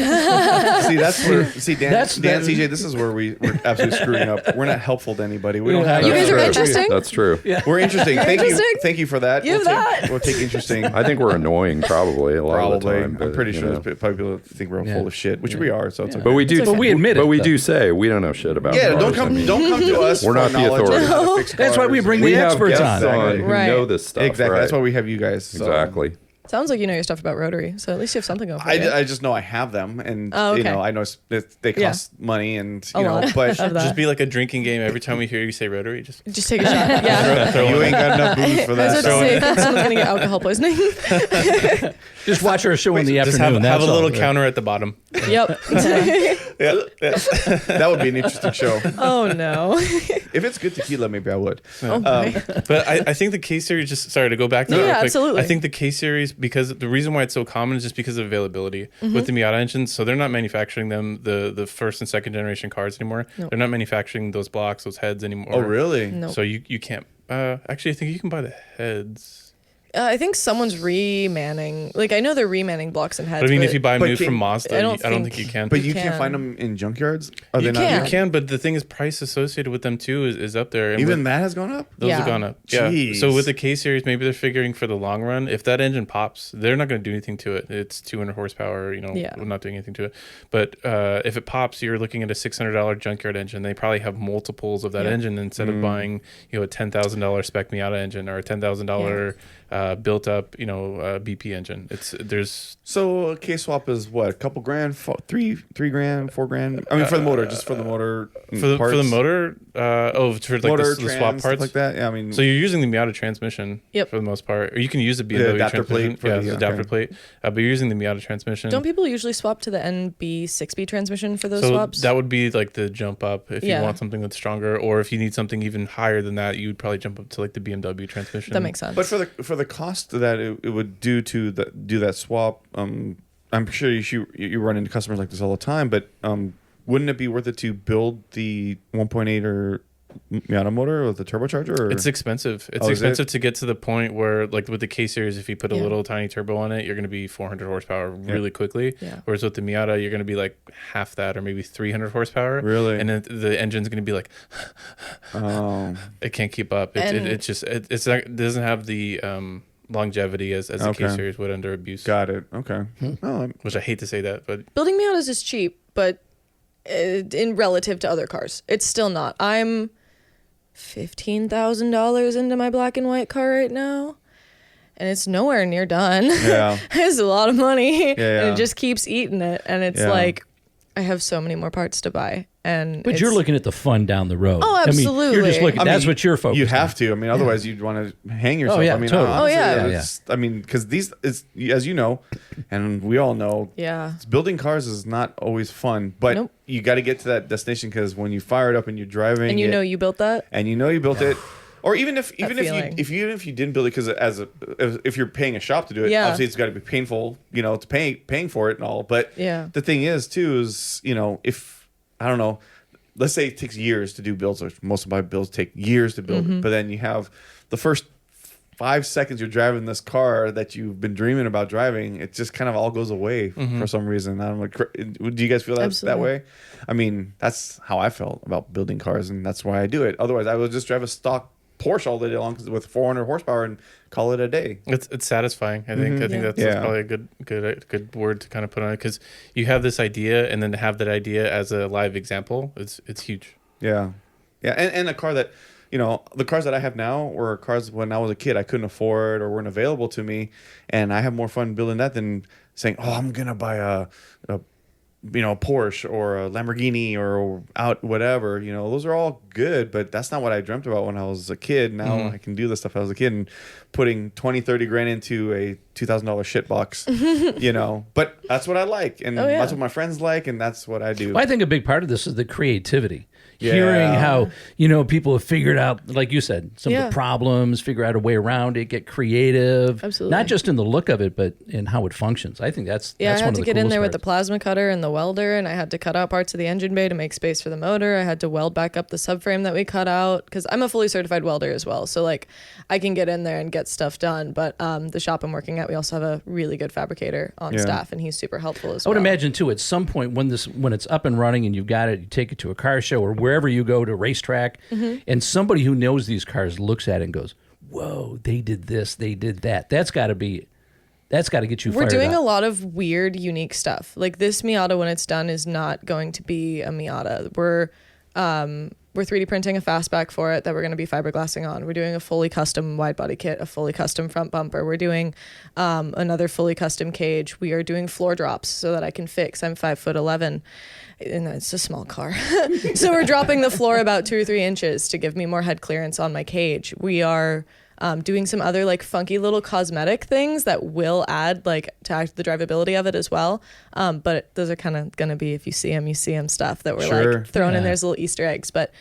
that's where Dan, That's- CJ. This is where we're absolutely screwing up. We're not helpful to anybody. We don't have. You guys are True. interesting. That's true. We're interesting. Thank you for that. You have that. We'll take interesting. I think we're annoying probably a lot of the Probably. time. I'm pretty you sure know. there's probably people that think we're Yeah. full of shit, which we are. So it's okay. But we do. But we admit it, But we though. do say we don't know shit about. Yeah, don't cars. I mean, come to us. We're for not the knowledge on authority. how to fix That's why we cars. bring We the have experts guests on. on who Right. know this stuff. Exactly. Right? That's why we have you guys. So. Exactly. Sounds like you know your stuff about rotary, so at least you have something going for you. I just know I have them, and Oh, okay. I know they Yeah. cost money, and A lot but of that. Just be like a drinking game. Every time we hear you say rotary, just Just take a shot. Yeah. throw you one. ain't got enough booze for I was that. about to say, I think someone's gonna get alcohol poisoning. Just watch our show in the Just afternoon. have a that's little all. counter at the bottom. Yep. That would be an interesting show. Oh no. If it's good tequila, maybe I would. Oh my. But I think the K series, just sorry to go back to No, that yeah, real quick. absolutely. I think the K series, because the reason why it's so common is just because of availability Mm-hmm. with the Miata engines. So they're not manufacturing the first and second generation cars anymore. Nope. They're not manufacturing those blocks, those heads anymore. Oh, really? No. So you can't. Actually, I think you can buy the heads. I think someone's remanning. Like I know they're remanning blocks and heads. But I mean, if you buy them but new can- from Mazda, I I don't don't think- think you can. But you can. can't find them in junkyards. Are You they can. not? you can, but the thing is, price associated with them too is up there. And Even with- that has gone up. those Yeah. have gone up. Yeah. Jeez. So with the K series, maybe they're figuring for the long run, if that engine pops, they're not going to do anything to it. It's 200 horsepower. Yeah. We're not doing anything to it. But if it pops, you're looking at a $600 junkyard engine. They probably have multiples of that Yeah. engine instead of buying a $10,000 spec Miata engine or a $10,000 built up BP engine. There's So a K swap is what, a couple grand, $3 grand, $4 grand. I mean, for the motor, just for the motor. for the motor. For like motor, the swap trans, stuff parts. like that. Yeah, I mean, So you're using the Miata transmission Yep. for the most part, or you can use the BMW adapter transmission. plate for Yeah, the- the adapter okay. plate. But you're using the Miata transmission. Don't people usually swap to the NB 6-speed transmission for those so swaps? that would be like the jump up if Yeah. you want something that's stronger, or if you need something even higher than that, you would probably jump up to like the BMW transmission. That makes sense. but for the cost that it would do to do that swap, I'm sure you run into customers like this all the time. But wouldn't it be worth it to build the 1.8 or Miata motor with the turbocharger? Or? It's expensive. It's Oh, is it? expensive to get to the point where, like with the K series, if you put a Yeah. little tiny turbo on it, you're going to be 400 horsepower really quickly. Yeah. Whereas with the Miata, you're going to be like half that, or maybe 300 horsepower. Really? And then the engine's going to be like, Oh, it can't keep up. It's not, it doesn't have the longevity as the K Okay. series would under abuse. got it. Okay. Oh, Which I hate to say that, but Building Miatas is cheap, but in relative to other cars, it's still not. I'm $15,000 into my black and white car right now, and it's nowhere near done. yeah. It's a lot of money, and yeah. it just keeps eating it. And it's Yeah. like, I have so many more parts to buy. And But you're looking at the fun down the road. Oh, I mean, you're just absolutely. looking. I That's mean, what you're focused You on. have to. I mean, otherwise you'd want to hang yourself. yeah, I mean, totally. honestly, Oh, yeah. it's- I mean, because as you know, and we all know, Yeah. building cars is not always fun. But Nope. you got to get to that destination because when you fire it up and you're driving, And you it, know you built that? and you know you built it. Or even if feeling. you didn't build it because if you're paying a shop to do it, Yeah. obviously it's got to be painful, to paying for it and all. But Yeah. the thing is too is if I don't know, let's say it takes years to do builds, or most of my builds take years to build, Mm-hmm. but then you have the first 5 seconds you're driving this car that you've been dreaming about driving, it just kind of all goes away for some reason. I don't know. Do you guys feel that Absolutely. way? I mean, that's how I felt about building cars, and that's why I do it. Otherwise, I would just drive a stock Porsche all day long with 400 horsepower and call it a day. it's satisfying. I think Yeah. that's Yeah. probably a good word to kind of put on it, because you have this idea, and then to have that idea as a live example, it's huge. Yeah, and a car that, the cars that I have now were cars when I was a kid I couldn't afford or weren't available to me, and I have more fun building that than saying, oh, I'm gonna buy a a Porsche or a Lamborghini or out whatever, those are all good, but that's not what I dreamt about when I was a kid. Now I can do the stuff I was a kid, and putting 20-30 grand into a $2,000 shit box, but that's what I like, and that's what my friends like, and that's what I do. Well, I think a big part of this is the creativity. Yeah. Hearing how, people have figured out, like you said, some of the problems, figure out a way around it, get creative. Absolutely. Not just in the look of it, but in how it functions. I think that's I one had of to the get in there with the parts. plasma cutter and the welder, and I had to cut out parts of the engine bay to make space for the motor. I had to weld back up the subframe that we cut out, because I'm a fully certified welder as well. So like I can get in there and get stuff done. But the shop I'm working at, we also have a really good fabricator on staff, and he's super helpful as I well. would imagine too, at some point when it's up and running and you've got it, you take it to a car show or wherever you go to racetrack, and somebody who knows these cars looks at it and goes, "Whoa, they did this, they did that." That's got to get you We're fired doing up. a lot of weird, unique stuff. Like this Miata, when it's done, is not going to be a Miata. We're 3D printing a fastback for it that we're going to be fiberglassing on. We're doing a fully custom wide body kit, a fully custom front bumper. We're doing another fully custom cage. We are doing floor drops so that I can fix. I'm 5'11", and it's a small car. So we're dropping the floor about 2 or 3 inches to give me more head clearance on my cage. We are doing some other like funky little cosmetic things that will add like to the drivability of it as well. But those are kind of going to be, if you see them stuff that we're like throwing in there as little Easter eggs. But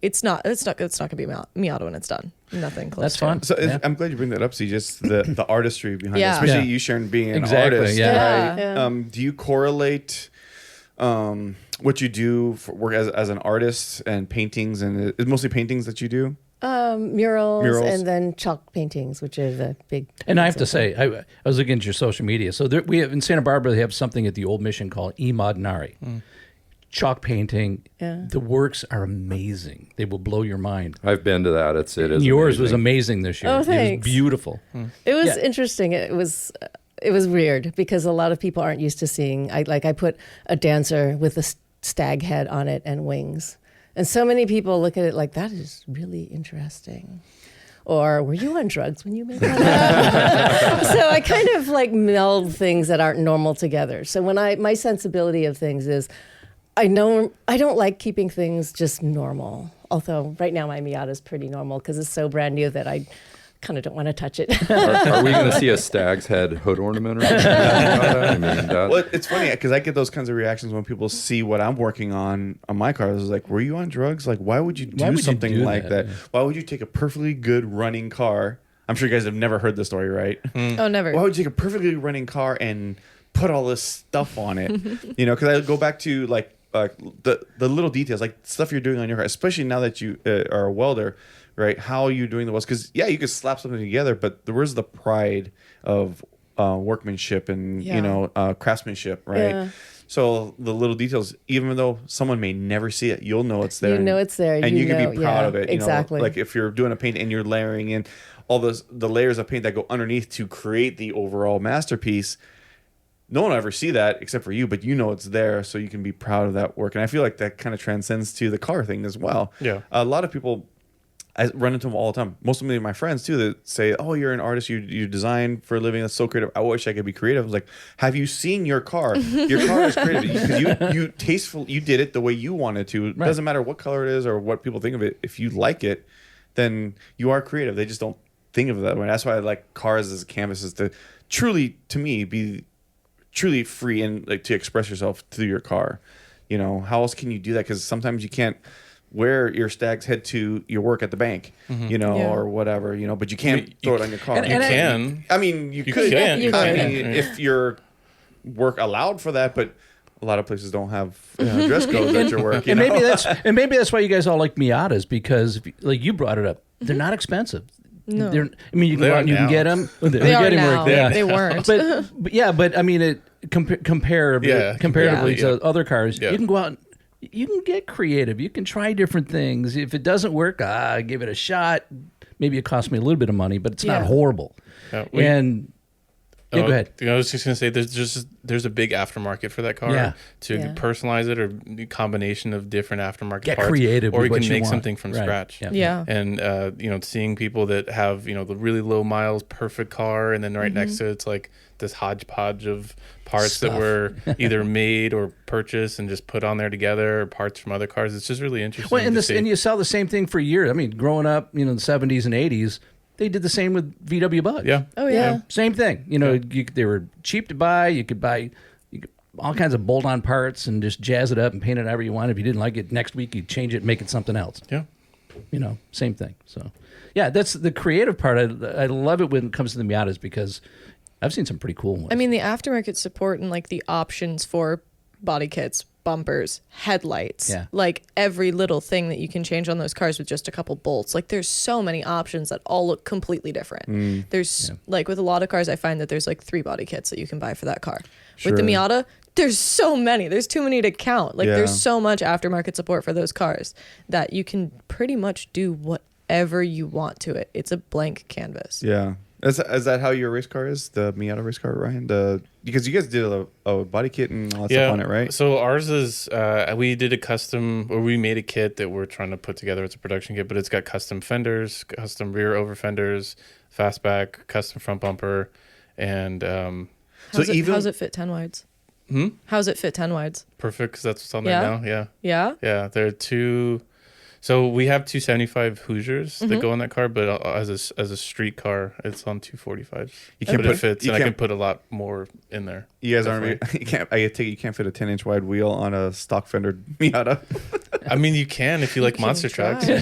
it's not going to be Miata when it's done. Nothing close. That's to fun. it. So I'm glad you bring that up. See, just the artistry behind it, especially you, Sharyn, being an artist. Yeah. Right? Yeah. Do you correlate what you do for work as an artist and paintings, and it's mostly paintings that you do? Murals and then chalk paintings, which are the big. And I have to say, I was looking at your social media. So we have in Santa Barbara, they have something at the Old Mission called Imaginari. Chalk painting. Yeah. The works are amazing. They will blow your mind. I've been to that. It is. Yours was amazing this year. Oh, It was thanks. beautiful. It was interesting. It was weird because a lot of people aren't used to seeing. I put a dancer with a stag head on it and wings, and so many people look at it like that is really interesting. Or were you on drugs when you made that? So I kind of like meld things that aren't normal together. So when my sensibility of things is, I don't like keeping things just normal. Although right now my Miata is pretty normal because it's so brand new that I kind of don't want to touch it. Are we going to see a stag's head hood ornament or something? I mean, Well, it's funny because I get those kinds of reactions when people see what I'm working on my car. It's like, were you on drugs? Like, why would you do something like that? Yeah. Why would you take a perfectly good running car? I'm sure you guys have never heard this story, right? Oh, never. Why would you take a perfectly running car and put all this stuff on it? Because I go back to like the little details, like stuff you're doing on your car, especially now that you are a welder, right? How you're doing the welds, because you could slap something together, but where's the pride of workmanship and craftsmanship, right? Yeah. So the little details, even though someone may never see it, you'll know it's there. You know it's there. and you can know, be proud yeah, of it. exactly. Like if you're doing a paint and you're layering in all the layers of paint that go underneath to create the overall masterpiece. No one will ever see that except for you, but you know it's there, so you can be proud of that work. And I feel like that kind of transcends to the car thing as well. Yeah. A lot of people, I run into them all the time. Most of my friends too, that say, "Oh, you're an artist. You design for a living. That's so creative. I wish I could be creative." I was like, "Have you seen your car? Your car is creative because you tasteful. You did it the way you wanted to. It doesn't matter what color it is or what people think of it. If you like it, then you are creative. They just don't think of it that way. That's why I like cars as canvases to truly, to me, be truly free and like to express yourself through your car. How else can you do that? Because sometimes you can't wear your stag's head to your work at the bank, or whatever, but you can't throw it on your car. You can. I mean, you could. can. You I can. mean, if your work allowed for that, but a lot of places don't have dress codes at your work. And maybe that's why you guys all like Miatas, because like you brought it up, they're not expensive. No. You can They go out are and you can now. get them. They are now. They weren't. but I mean, comparatively Yeah. to other cars, Yeah. you can go out. You can get creative. You can try different things. If it doesn't work, give it a shot. Maybe it costs me a little bit of money, but it's not horrible. Yeah, Yeah, go ahead. I was just gonna say there's a big aftermarket for that car. Yeah. To Yeah. personalize it or a combination of different aftermarket Get parts, creative or with you what can you make want. something from Right. scratch. Yeah. Yeah. And seeing people that have the really low miles, perfect car, and then right next to it's like this hodgepodge of parts Stuff. that were either made or purchased and just put on there together, or parts from other cars. It's just really interesting. Well, and to this, see. and you saw the same thing for years. I mean, growing up, in the 70s and 80s, they did the same with VW Bugs. Yeah. Oh yeah. Same thing. They were cheap to buy. You could buy all kinds of bolt-on parts and just jazz it up and paint it however you want. If you didn't like it, next week you'd change it and make it something else. Yeah. Same thing. So, yeah, that's the creative part. I love it when it comes to the Miatas because I've seen some pretty cool ones. I mean, the aftermarket support and like the options for body kits, bumpers, headlights, Yeah. like every little thing that you can change on those cars with just a couple bolts. Like there's so many options that all look completely different. There's like with a lot of cars, I find that there's like 3 body kits that you can buy for that car. With the Sure. Miata, there's so many. There's too many to count. Like Yeah. there's so much aftermarket support for those cars that you can pretty much do whatever you want to it. It's a blank canvas. Yeah. Is that how your race car is? The Miata race car, Ryan? Because you guys did a body kit and all that stuff on it, right? So ours is we did a custom, or we made a kit that we're trying to put together. It's a production kit, but it's got custom fenders, custom rear over fenders, fastback, custom front bumper, and How's it fit 10 wides? How's it fit 10 wides? perfect because that's what's on Yeah? there now. Yeah, Yeah. yeah. There are 2. So we have 275 Hoosiers that go in that car, but as a street car, it's on 245s. You can't But put- it fits, you and I can can't- put a lot more in there. You guys Definitely. aren't. You can't. I take it you can't fit a 10-inch wide wheel on a stock fender Miata. I mean, you can if you like can monster try. trucks. Stuff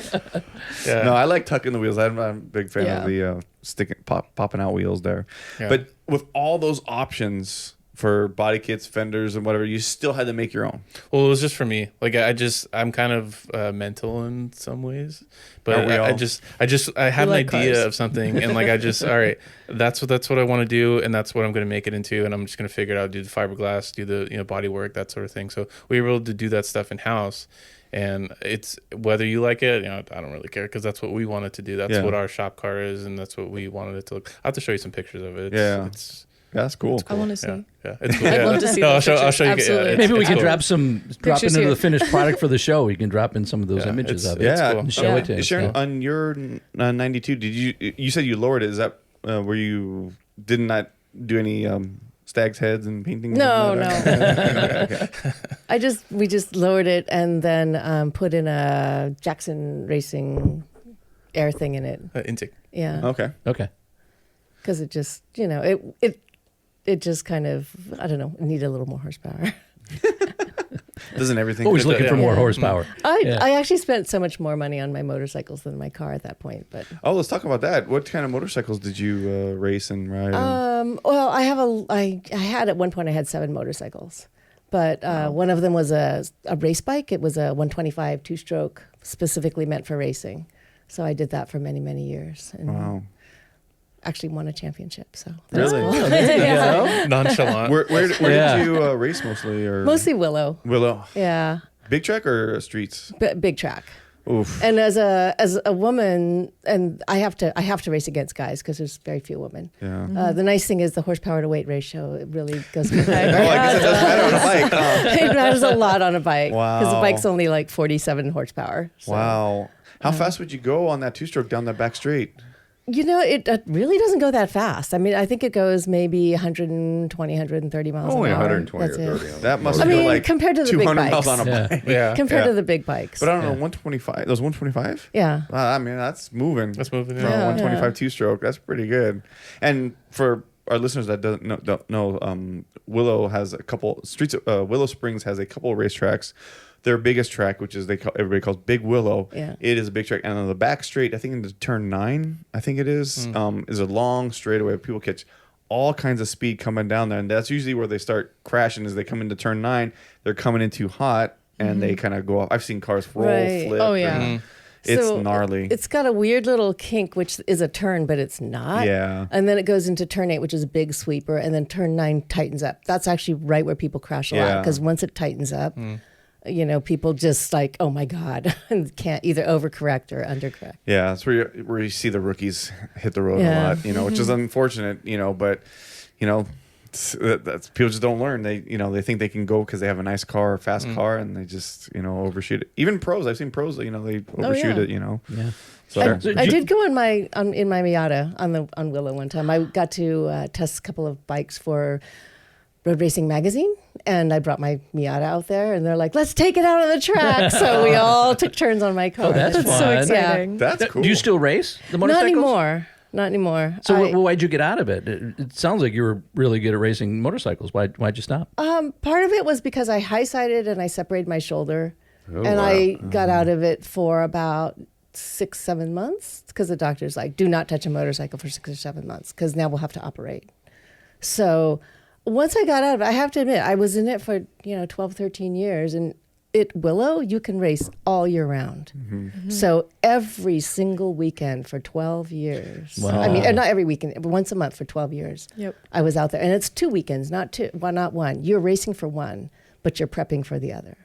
like this. Yeah. No, I like tucking the wheels. I'm a big fan Yeah. of the popping out wheels there. Yeah. But with all those options for body kits, fenders, and whatever, you still had to make your own. Well, it was just for me. Like I'm kind of mental in some ways, but Aren't we all? I had an like idea cars. of something, and like all right, that's what I want to do, and that's what I'm going to make it into, and I'm just going to figure it out, do the fiberglass, do the body work, that sort of thing. So we were able to do that stuff in house. And it's whether you like it, I don't really care because that's what we wanted to do. That's Yeah. what our shop car is, and that's what we wanted it to look. I have to show you some pictures of it. Yeah. It's Yeah, that's cool. I want to see. yeah, it's cool. I'd yeah. love to see No, those I'll show you. pictures. Yeah, Absolutely. maybe we it's can cool. drop Pictures into here. the finished product for the show. We can drop in some of those Yeah, images it's- of it. Yeah, cool. And show Yeah. it to us. Sharon, Yeah. on your 92, you said you lowered it? Is that where you did not do any stag's heads and painting? No, Okay. we just lowered it and then put in a Jackson Racing air thing in it. Intake. Yeah, Okay. Okay. because it just it just kind of, I don't know, needed a little more horsepower. Doesn't everything? Always looking for yeah. more Yeah. horsepower. Yeah. I actually spent so much more money on my motorcycles than my car at that point. But Oh, let's talk about that. What kind of motorcycles did you race and ride? well, I had at one point I had 7 motorcycles, but one of them was a race bike. It was a 125 2-stroke, specifically meant for racing. So I did that for many, many years, and Wow. actually won a championship. So that's Really? cool. Yeah. Nonchalant. Where Yeah. did you race mostly? Or Mostly Willow. Willow? Yeah, Big track or streets? big track. Oof. And as a woman, and I have to race against guys because there's very few women. Yeah. The nice thing is the horsepower to weight ratio. It really goes. Oh, I guess it doesn't matter on a bike. Huh? It matters a lot on a bike because the Wow. bike's only like 47 horsepower. So. Wow. How fast would you go on that 2-stroke down that back straight? You know, it really doesn't go that fast. I mean, I think it goes maybe 120, 130 miles Only an hour. 120 That's or it. 30. On That must I feel mean, like compared to the big 200 miles bikes. on a Yeah. bike. Yeah. Compared Yeah. to the big bikes. But I don't know, 125. Those 125? Yeah. Wow, I mean, that's moving. That's moving. For a Yeah. 125 2-stroke. That's pretty good. And for our listeners that don't know, Willow has a couple streets. Willow Springs has a couple of racetracks. Their biggest track, which is everybody calls Big Willow, Yeah. it is a big track. And on the back straight, I think into turn 9, I think it is a long straightaway. People catch all kinds of speed coming down there, and that's usually where they start crashing. As they come into turn 9, they're coming in too hot, and they kind of go off. I've seen cars roll, Right. flip. Oh, yeah. and It's So gnarly. It's got a weird little kink, which is a turn, but it's not. Yeah. And then it goes into turn 8, which is a big sweeper, and then turn 9 tightens up. That's actually right where people crash a lot Yeah. because once it tightens up, people just like, oh my God, and can't either overcorrect or undercorrect. Yeah, that's where you see the rookies hit the road Yeah. a lot, which is unfortunate, but that's people just don't learn. They think they can go because they have a nice car or fast car, and they just overshoot it. Even pros, I've seen pros, they overshoot it. Yeah. So, I did go in my Miata on Willow one time. I got to test a couple of bikes for Road Racing Magazine, and I brought my Miata out there, and they're like, "Let's take it out on the track." So we all took turns on my car. Oh, that's so fun. exciting. that's cool. Do you still race the Not motorcycles? Not anymore. So why'd you get out of it? It sounds like you were really good at racing motorcycles. Why'd you stop? Part of it was because I high-sided and I separated my shoulder, Oh, and wow. I got out of it for about 6-7 months because the doctor's like, "Do not touch a motorcycle for 6 or 7 months because now we'll have to operate." So once I got out of it, I have to admit, I was in it for 12, 13 years, and at Willow, you can race all year round. So every single weekend for 12 years. Wow. I mean, not every weekend, but once a month for 12 years. Yep. I was out there. And it's 2 weekends, not one. You're racing for one, but you're prepping for the other.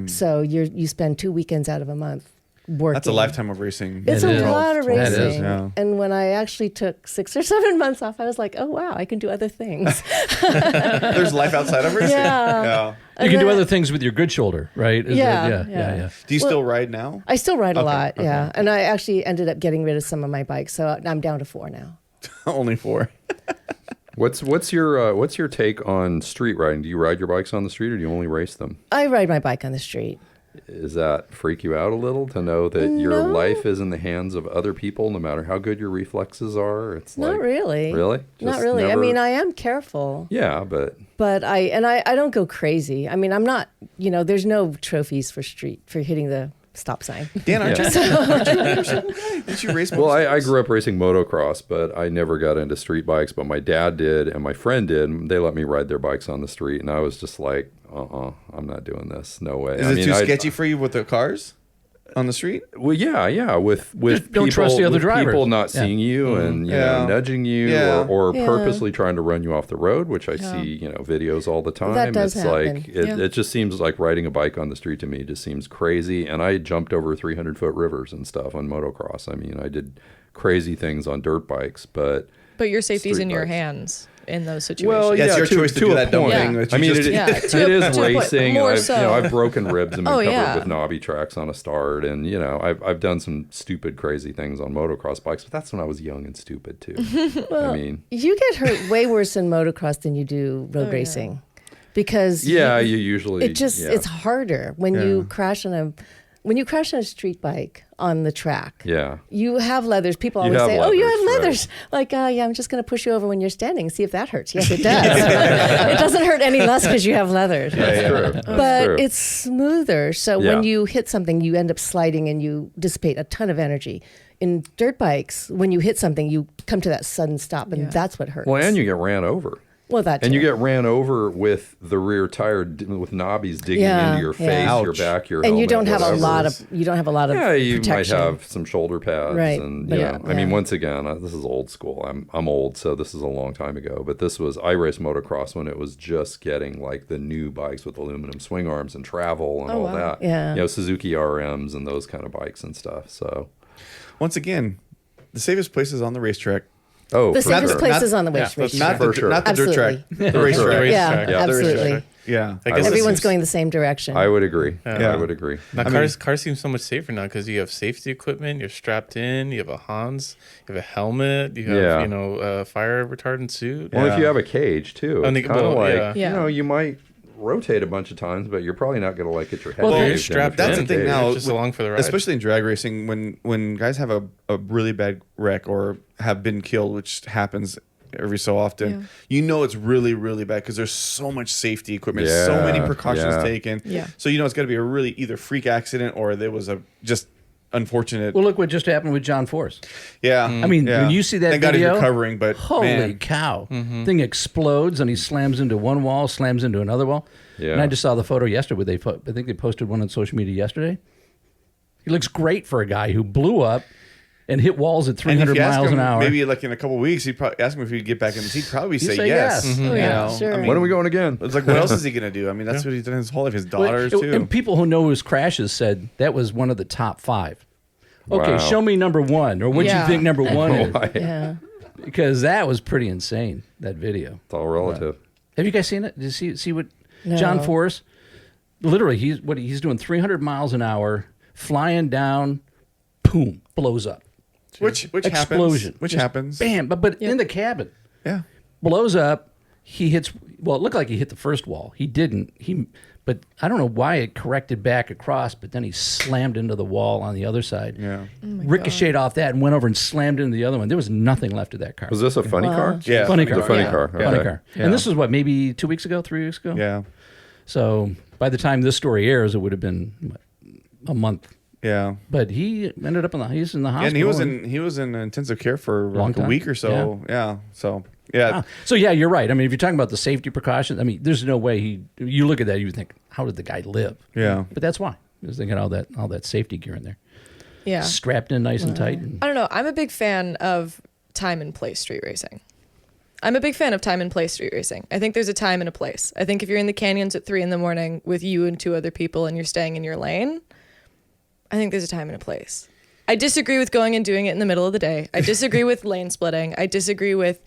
So you spend 2 weekends out of a month working. That's a lifetime of racing. It's It a is. lot of 12, racing. That is, yeah. And when I actually took 6 or 7 months off, I was like, oh, wow, I can do other things. There's life outside of racing. Yeah. You can do other things with your good shoulder, right? Yeah. Yeah. Do you still ride now? I still ride a Okay, lot, okay. yeah. And I actually ended up getting rid of some of my bikes, so I'm down to 4 now. Only 4. What's your take on street riding? Do you ride your bikes on the street, or do you only race them? I ride my bike on the street. Does that freak you out a little to know that your No. life is in the hands of other people, no matter how good your reflexes are? It's Not like, really. Really? Not Just really. I never- mean, I am careful, Yeah, but but I don't go crazy. I mean, I'm not, there's no trophies for hitting the stop sign. Dan, aren't Yeah. you? Did you race? well, I motorcycles? grew up racing motocross, but I never got into street bikes. But my dad did, and my friend did. And they let me ride their bikes on the street, and I was just like, I'm not doing this. No way. Is it too sketchy for you with the cars on the street? Well, yeah, with Just don't people, trust the other with drivers. people not Yeah. seeing you and Yeah. nudging you Yeah. or Yeah. purposely trying to run you off the road, which I see videos all the time. That does it's happen. like Yeah. it just seems like riding a bike on the street to me just seems crazy. And I jumped over 300-foot rivers and stuff on motocross. I mean, I did crazy things on dirt bikes, but But your safety's Street in your bikes. hands in those situations. well, Yeah, it's your choice to do a that dumb point. thing that you I mean, just it, did. Yeah, it to a is point. racing. More and so. I've broken ribs and been Oh, covered yeah. with knobby tracks on a start, and I've done some stupid, crazy things on motocross bikes. But that's when I was young and stupid too. I mean, You get hurt way worse in motocross than you do road racing, because yeah, you usually it's harder when you crash on a street bike on the track. yeah. You have leathers. People You always have say, "Oh, you have leathers, leathers." Like, yeah, I'm just going to push you over when you're standing and see if that hurts. Yes, it does. It doesn't hurt any less because you have leathers. That's true. That's But true. it's smoother. So Yeah. when you hit something, you end up sliding and you dissipate a ton of energy. In dirt bikes, when you hit something, you come to that sudden stop, and that's what hurts. well, and you get ran over. Well, that And you too. get ran over with the rear tire with knobbies digging Yeah, into your yeah. face, your Ouch. back, your and you helmet, don't have a whatever. lot of Yeah, you protection. might have some shoulder pads, Right, and but I mean, yeah. once again, this is old school. I'm old, so this is a long time ago. But I raced motocross when it was just getting like the new bikes with aluminum swing arms and travel and all wow. that. Yeah. Suzuki RMs and those kind of bikes and stuff. So, Once again, the safest place is on the racetrack. oh, The for safest sure. place is on the yeah, racetrack. that's Not For the, sure. not the dirt track. Absolutely. The racetrack. The Yeah, racetrack. The absolutely. racetrack. Yeah. I guess Everyone's it's- going the same direction. I would agree. Yeah. I would agree. Now I mean- cars seem so much safer now because you have safety equipment, you're strapped in, you have a Hans, you have a helmet, you have Yeah. a fire retardant suit. Well, Yeah. if you have a cage too, And it's the- kind of well, like yeah. Yeah. you might rotate a bunch of times, but you're probably not going to like get your head. Well, caved you're in strapped if you're That's in the a thing cage. now. Just along for the ride. Especially in drag racing, when guys have a really bad wreck or have been killed, which happens every so often, it's really, really bad because there's so much safety equipment, so many Yeah, precautions yeah. taken. Yeah. So it's got to be a really either freak accident or there was a just unfortunate. Well, look what just happened with John Force. yeah. I mean, yeah. when you see that Thank God he's video, recovering, but holy man. cow, thing explodes and he slams into one wall, slams into another wall. Yeah. And I just saw the photo yesterday. I think they posted one on social media yesterday. He looks great for a guy who blew up and hit walls at And if 300 you ask miles him, an hour. maybe like in a couple of weeks, he'd probably ask him if he'd get back in. He'd probably say say yes. yes. Oh, You yeah, know? sure. I mean, When are we going again? It's like, what else is he gonna do? I mean, that's what he's done his whole life. His daughters too. And people who know his crashes said that was one of the top 5. Okay, Wow. show me number 1, or what do Yeah. you think number 1 is? Why? Yeah. Because that was pretty insane. That video. It's all relative. Have you guys seen it? Did you see what No. John Forrest? Literally, he's doing 300 miles an hour, flying down, boom, blows up. which Explosion. happens. Which Just happens. Bam! But in the cabin, Yeah. blows up. He hits. Well, it looked like he hit the first wall. He didn't. But I don't know why it corrected back across. But then he slammed into the wall on the other side. Yeah. Ricocheted off that and went over and slammed into the other one. There was nothing left of that car. Was this a funny car? Yeah. Funny It was car. a funny Yeah. car. Funny Okay. car. Yeah. And this was what, maybe 2 weeks ago, 3 weeks ago? Yeah. So by the time this story airs, it would have been what, a month. Yeah. But he ended up he's in the hospital. And he was in intensive care for Long like a time. week or so. Yeah. So yeah. So yeah, you're right. I mean, if you're talking about the safety precautions, I mean, there's no way you look at that, you would think, how did the guy live? Yeah. But that's why. Because they got all that safety gear in there. Yeah. Strapped in nice and tight. And, I don't know. I'm a big fan of time and place street racing. I'm a big fan of time and place street racing. I think there's a time and a place. I think if you're in the canyons at 3 a.m. with you and 2 other people and you're staying in your lane, I think there's a time and a place. I disagree with going and doing it in the middle of the day. I disagree with lane splitting. I disagree with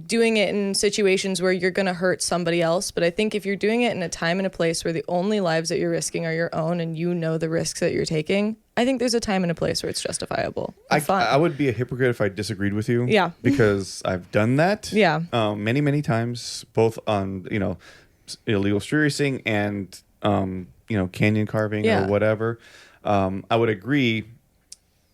doing it in situations where you're going to hurt somebody else. But I think if you're doing it in a time and a place where the only lives that you're risking are your own and you know the risks that you're taking, I think there's a time and a place where it's justifiable. And fun. I would be a hypocrite if I disagreed with you. Yeah. Because I've done that. Yeah. Many, many times, both on, illegal street racing and, canyon carving Yeah. or whatever. I would agree.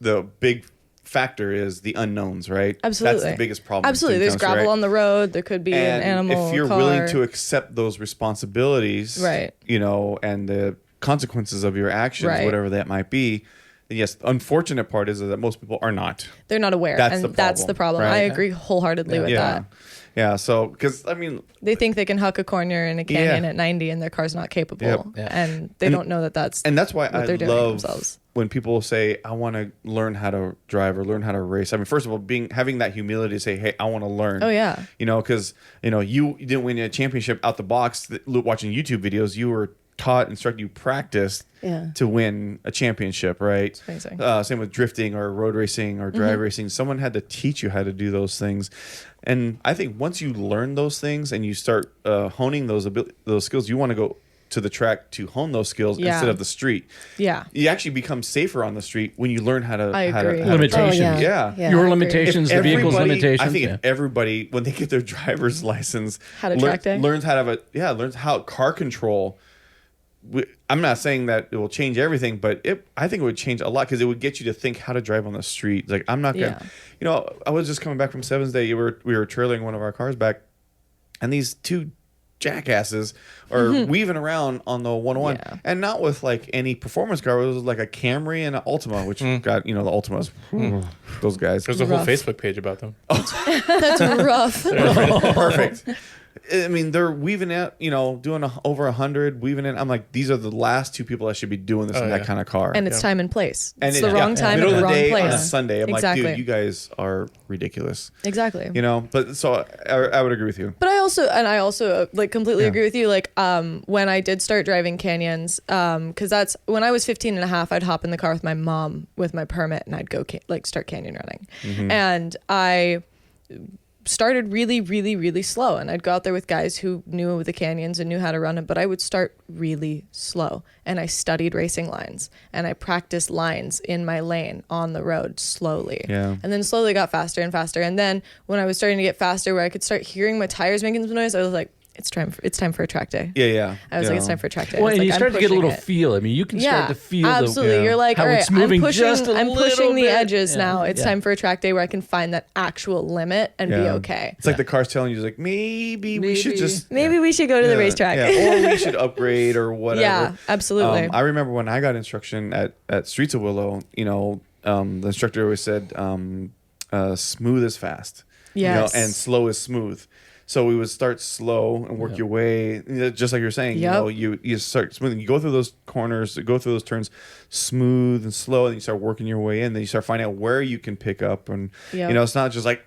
The big factor is the unknowns, right? Absolutely. That's the biggest problem. Absolutely. There's gravel on the road. There could be an animal. if you're car. willing to accept those responsibilities, Right. And the consequences of your actions, Right. whatever that might be, then yes, the unfortunate part is that most people are not. They're not aware. That's and the that's the problem. problem, I right? agree wholeheartedly with Yeah. that. Yeah. So, because I mean, They think they can huck a corner in a canyon Yeah. at 90 and their car's not capable. Yep. Yeah. And they don't know that that's and that's why what I they're doing love themselves. when people say, "I want to learn how to drive or learn how to race." I mean, first of all, having that humility to say, "Hey, I want to learn." Oh, yeah. Because you didn't win a championship out the box watching YouTube videos. You were taught, instructed, you practiced Yeah. to win a championship, right? It's amazing. Same with drifting or road racing or drag racing. Someone had to teach you how to do those things. And I think once you learn those things and you start honing those skills, you want to go to the track to hone those skills Yeah. instead of the street. Yeah. You actually become safer on the street when you learn how to I how to- agree. how to Limitations. drive. Oh, Yeah. Yeah. Your I agree. limitations, the vehicle's Everybody- limitations. I think yeah. if everybody, when they get their driver's license, How to track day? learns how to learns how car control. I'm not saying that it will change everything, but I think it would change a lot because it would get you to think how to drive on the street. Like I'm not gonna, I was just coming back from Sevens Day. We were trailing one of our cars back, and these two jackasses are weaving around on the 101, Yeah. and not with like any performance car. It was like a Camry and an Ultima, which got the Ultimas. Those guys. There's a whole Rough. Facebook page about them. That's rough. Perfect. I mean, they're weaving out, doing over 100, weaving in. I'm like, these are the last two people that should be doing this in that kind of car. And it's time and place. And It's the wrong time middle and the of the wrong day place. on a Sunday. I'm Exactly. like, dude, you guys are ridiculous. Exactly. But so I would agree with you. But I also like completely agree with you. Like, when I did start driving canyons, cause that's when I was 15 and a half, I'd hop in the car with my mom with my permit and I'd go start canyon running. Mm-hmm. And I started really, really, really slow. And I'd go out there with guys who knew the canyons and knew how to run them, but I would start really slow. And I studied racing lines and I practiced lines in my lane on the road slowly. Yeah. And then slowly got faster and faster. And then when I was starting to get faster where I could start hearing my tires making some noise, I was like, it's time for a track day. Yeah. I was like, it's time for a track day. I Well, was and like, you I'm start to get a little pushing it. feel. I mean, you can start to feel absolutely. You're like, how all right, it's moving I'm pushing just a I'm little pushing the bit. edges Yeah. now. It's Yeah. time for a track day where I can find that actual limit and be Yeah. okay. It's like the car's telling you, like, maybe we should just Maybe we should go to the racetrack. or we should upgrade or whatever. Yeah, absolutely. I remember when I got instruction at Streets of Willow, the instructor always said, smooth is fast. Yes. And slow is smooth. So we would start slow and work your way, just like you're saying. Yep. You start smooth. You go through those corners, go through those turns, smooth and slow, and you start working your way in. Then you start finding out where you can pick up, and it's not just like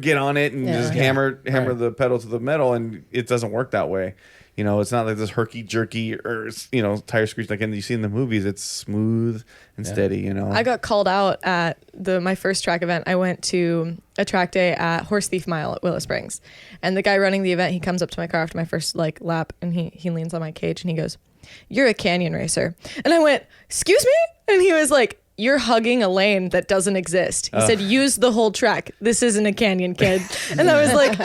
get on it and just hammer the pedal to the metal, and it doesn't work that way. It's not like this herky jerky or tire screech like you see in the movies. It's smooth and steady. I got called out at my first track event. I went to a track day at Horse Thief Mile at Willow Springs, and the guy running the event, he comes up to my car after my first lap, and he leans on my cage and he goes, "You're a canyon racer," and I went, "Excuse me?" And he was like, "You're hugging a lane that doesn't exist." He said, "Use the whole track. This isn't a canyon, kid." And I was like,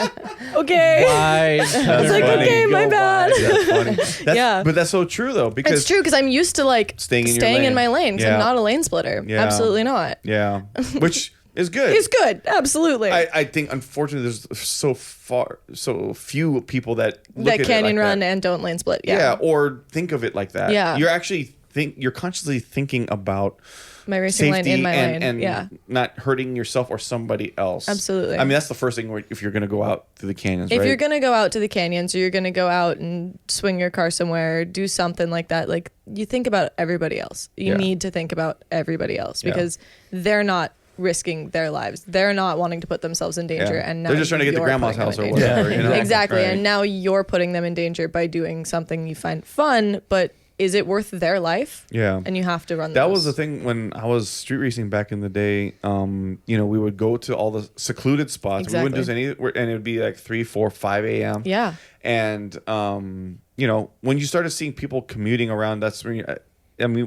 "Okay." Why? I was like, "Okay, my bad." That's funny. But that's so true though, because It's true because I'm used to staying in my lane because Yeah. I'm not a lane splitter. Yeah. Absolutely not. Yeah, which is good. It's good. Absolutely. I think unfortunately there's so few people that look that at canyon it like run that. and don't lane split. Yeah, or think of it like that. Yeah. You're actually you're consciously thinking about my racing safety lane in my lane. and Yeah. not hurting yourself or somebody else. Absolutely. I mean, that's the first thing if you're going to go out to the canyons, If right? you're going to go out to the canyons or you're going to go out and swing your car somewhere, do something like that, you think about everybody else. You need to think about everybody else because they're not risking their lives. They're not wanting to put themselves in danger. And now they're just trying to get to you're grandma's putting house them or in danger. whatever. Exactly. Right. And now you're putting them in danger by doing something you find fun, but is it worth their life? Yeah. And you have to run That those. was the thing when I was street racing back in the day. We would go to all the secluded spots. Exactly. We wouldn't do any, and it would be like 3, 4, 5 a.m. Yeah. And when you started seeing people commuting around, that's when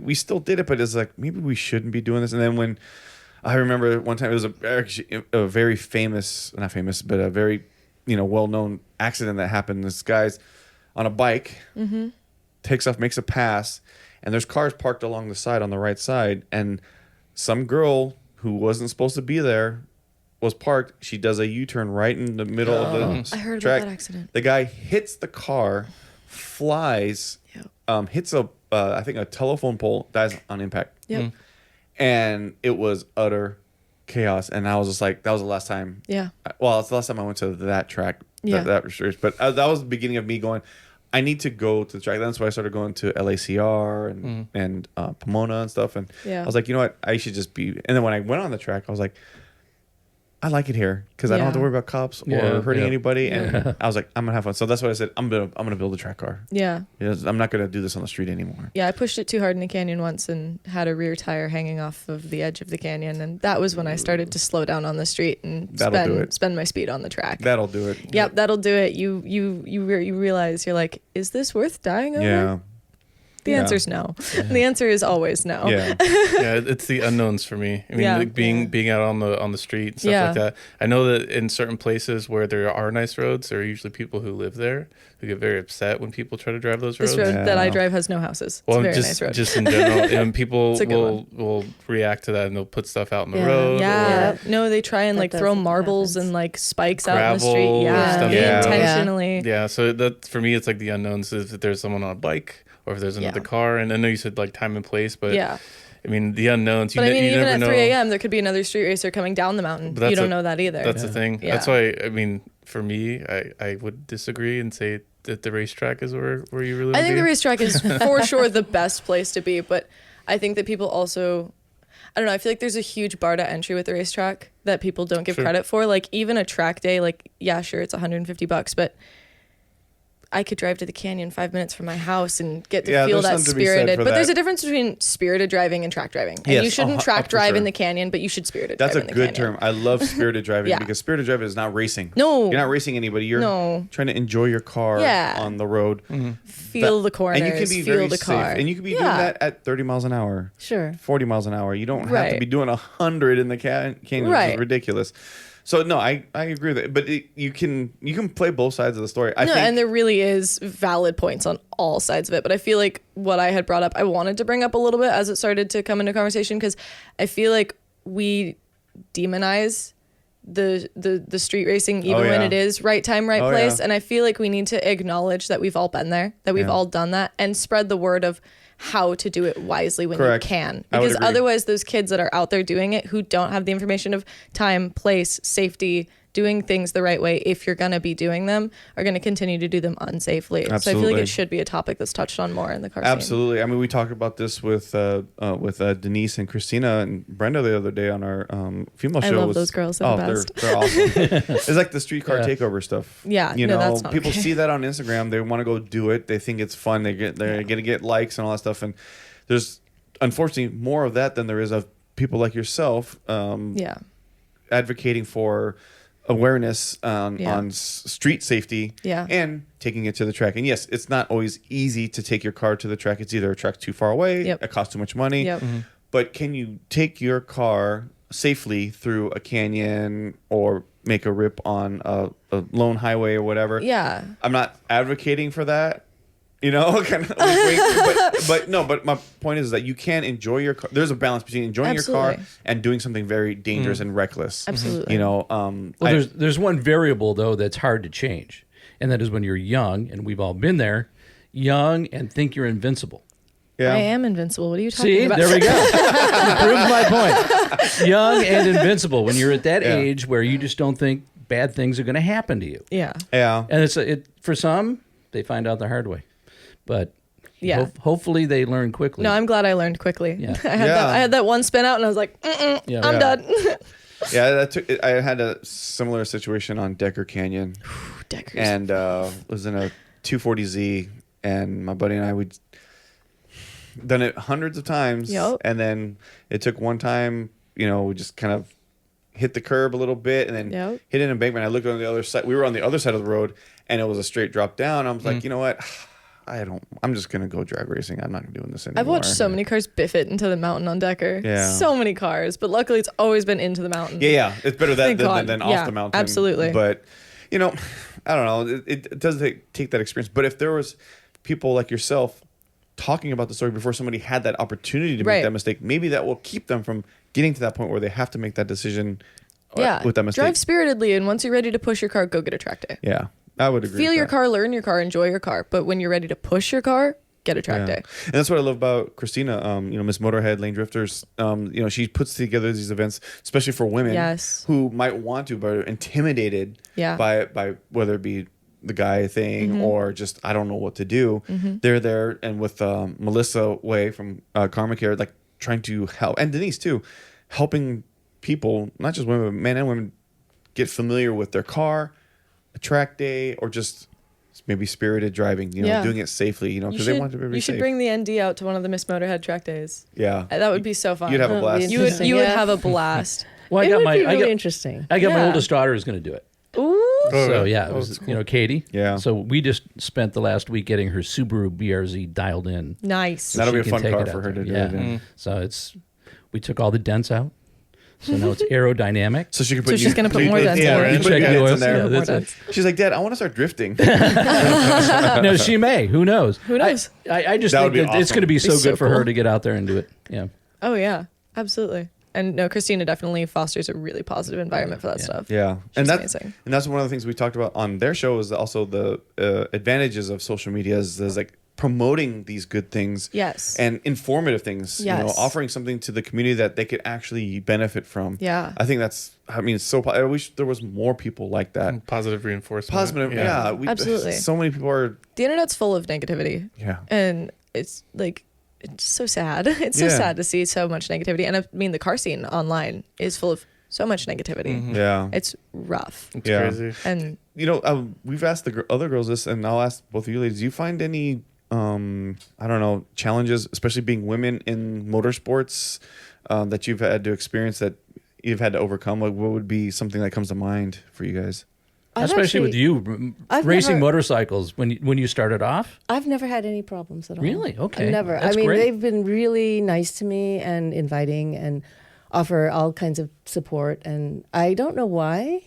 we still did it, but it's like maybe we shouldn't be doing this. And then when I remember one time, it was a very famous, not famous, but a very well-known accident that happened. This guy's on a bike. Mm-hmm. Takes off, makes a pass, and there's cars parked along the side on the right side, and some girl who wasn't supposed to be there was parked. She does a U-turn right in the middle of the I heard track. about that accident. The guy hits the car, flies, hits I think a telephone pole, dies on impact. Yep. And it was utter chaos, and I was just like, that was the last time. Yeah. Well, it's the last time I went to that track. Yeah. That research, but that was the beginning of me going, I need to go to the track. That's why I started going to LACR and Pomona and stuff. And I was like, you know what? I should just be. And then when I went on the track, I was like, I like it here because I don't have to worry about cops or hurting anybody. And I was like, I'm gonna have fun. So that's what I said. I'm gonna build a track car. Yeah. I'm not gonna do this on the street anymore. Yeah, I pushed it too hard in a canyon once and had a rear tire hanging off of the edge of the canyon, and that was when I started to slow down on the street and spend my speed on the track. That'll do it. Yep, that'll do it. You realize you're like, is this worth dying over? Yeah. The answer's no. The answer is always no. Yeah. Yeah, it's the unknowns for me. I mean, being out on the street and stuff like that. I know that in certain places where there are nice roads, there are usually people who live there who get very upset when people try to drive those roads. This road that I drive has no houses. It's a very nice road. Just in general, and people will react to that and they'll put stuff out in the road. Yeah. Or No, they try and That throw doesn't marbles happen. and spikes out in the gravel street. or Yeah. stuff They like that. intentionally. Yeah, so that for me, it's like the unknowns is if there's someone on a bike or if there's another car. And I know you said time and place, but Yeah. I mean the unknowns. But I mean, you even never at know. 3 a.m., there could be another street racer coming down the mountain. But You don't know that either. That's the thing. Yeah. That's why I mean, for me, I would disagree and say that the racetrack is where you really. I think be. the racetrack is for sure the best place to be, but I think that people also, I don't know, I feel like there's a huge bar to entry with the racetrack that people don't give credit for. Even a track day, sure, it's $150, but I could drive to the canyon 5 minutes from my house and get to feel there's that something to be said spirited. for But there's that. a difference between spirited driving and track driving. And Yes, you shouldn't for track drive sure. in the canyon, but you should spirited That's a drive in the good canyon. term. I love spirited driving Yeah. because spirited driving is not racing. No. You're not racing anybody. You're No. trying to enjoy your car Yeah. on the road. Feel the corners, And you can be feel very the safe. car. And you can be doing that at 30 miles an hour. Sure. 40 miles an hour. You don't have to Right. be doing 100 in the canyon, which Right. is ridiculous. So no, I agree with it. But you can play both sides of the story. I think and there really is valid points on all sides of it. But I feel like what I had brought up, I wanted to bring up a little bit as it started to come into conversation, because I feel like we demonize the street racing even when it is right time, right place. Yeah. And I feel like we need to acknowledge that we've all been there, that we've all done that, and spread the word of how to do it wisely when Correct. you can. I would Because agree. otherwise those kids that are out there doing it who don't have the information of time, place, safety, doing things the right way, if you're going to be doing them, are going to continue to do them unsafely. So I feel like it should be a topic that's touched on more in the car scene. Absolutely. I mean, we talked about this with Denise and Christina and Brenda the other day on our female show. I love those girls. They're the best. They're awesome. It's like the streetcar takeover stuff. Yeah, you know, that's not people okay. see that on Instagram. They want to go do it. They think it's fun. They're going to get likes and all that stuff. And there's unfortunately more of that than there is of people like yourself. Advocating for awareness on street safety and taking it to the track. And yes, it's not always easy to take your car to the track. It's either a track too far away, it costs too much money. But can you take your car safely through a canyon or make a rip on a lone highway or whatever? Yeah. I'm not advocating for that. You know, kind of but my point is that you can enjoy your car. There's a balance between enjoying your car and doing something very dangerous and reckless. Absolutely. You know, well, there's one variable though that's hard to change, and that is when you're young, and we've all been there, young and think you're invincible. Yeah. I am invincible. What are you talking about? See, there we go. Proves my point. Young and invincible. When you're at that age where you just don't think bad things are going to happen to you. Yeah. Yeah. And for some, they find out the hard way. But hopefully they learn quickly. No, I'm glad I learned quickly. Yeah. I had that one spin out, and I was like, I'm done. I had a similar situation on Decker Canyon. Deckers. And was in a 240Z, and my buddy and I would done it hundreds of times. And then it took one time, you know, we just kind of hit the curb a little bit and then hit an embankment. I looked on the other side. We were on the other side of the road, and it was a straight drop down. I was like, you know what? I'm just going to go drag racing. I'm not doing this anymore. I've watched so many cars biff it into the mountain on Decker. Yeah. So many cars. But luckily, it's always been into the mountain. Yeah. It's better than off the mountain. Absolutely. But, you know, I don't know. It does take that experience. But if there was people like yourself talking about the story before somebody had that opportunity to make that mistake, maybe that will keep them from getting to that point where they have to make that decision with that mistake. Drive spiritedly, and once you're ready to push your car, go get a track day. Yeah. I would agree. Feel with your that. car, learn your car, enjoy your car. But when you're ready to push your car, get a track day. And that's what I love about Christina, you know, Miss Motorhead, Lane Drifters. You know, she puts together these events, especially for women who might want to, but are intimidated by whether it be the guy thing or just, I don't know what to do. They're there. And with Melissa Way from Karma Care, like trying to help, and Denise too, helping people, not just women, but men and women, get familiar with their car, a track day, or just maybe spirited driving, you know, doing it safely, you know, because they want to be safe. You should bring the ND out to one of the Miss Motorhead track days. Yeah. That would be so fun. You'd have a blast. You would have a blast. Well, It would be really interesting. I got my oldest daughter who's going to do it. Ooh. So yeah, it was cool. you know, Katie. Yeah. So we just spent the last week getting her Subaru BRZ dialed in. Nice. That'll be a She fun can take car it for out her to there. do it in. So we took all the dents out. So now it's aerodynamic. So she can put So she's gonna put more dents yeah, in. you You put check the dents oils. in there. Yeah, that's More it. dents. She's like, Dad, I want to start drifting. No, she may. Who knows? Who knows? I just That think would be that it's awesome. going to be so Be so good for her cool. to get out there and do it. Yeah. Oh yeah, absolutely. And no, Christina definitely fosters a really positive environment for that stuff. Yeah, She's and amazing. that's one of the things we talked about on their show is also the advantages of social media is like promoting these good things, Yes. and informative things. You know, Yes. offering something to the community that they could actually benefit from. Yeah. I think that's. I mean, I wish there was more people like that. Positive reinforcement. Positive, yeah. Absolutely. So many people are. The internet's full of negativity. Yeah. And it's like, it's so sad. It's so Yeah. sad to see so much negativity. And I mean, the car scene online is full of so much negativity. Yeah. It's rough. It's Yeah. crazy. And You know, we've asked the other girls this, and I'll ask both of you ladies. Do you find any, I don't know, challenges, especially being women in motorsports, that you've had to experience that you've had to overcome? Like, what would be something that comes to mind for you guys? Especially with you I've racing never- motorcycles when you started off. I've never had any problems at all. Really? Okay. Never. That's I mean, great. they've been really nice to me and inviting and offer all kinds of support. And I don't know why.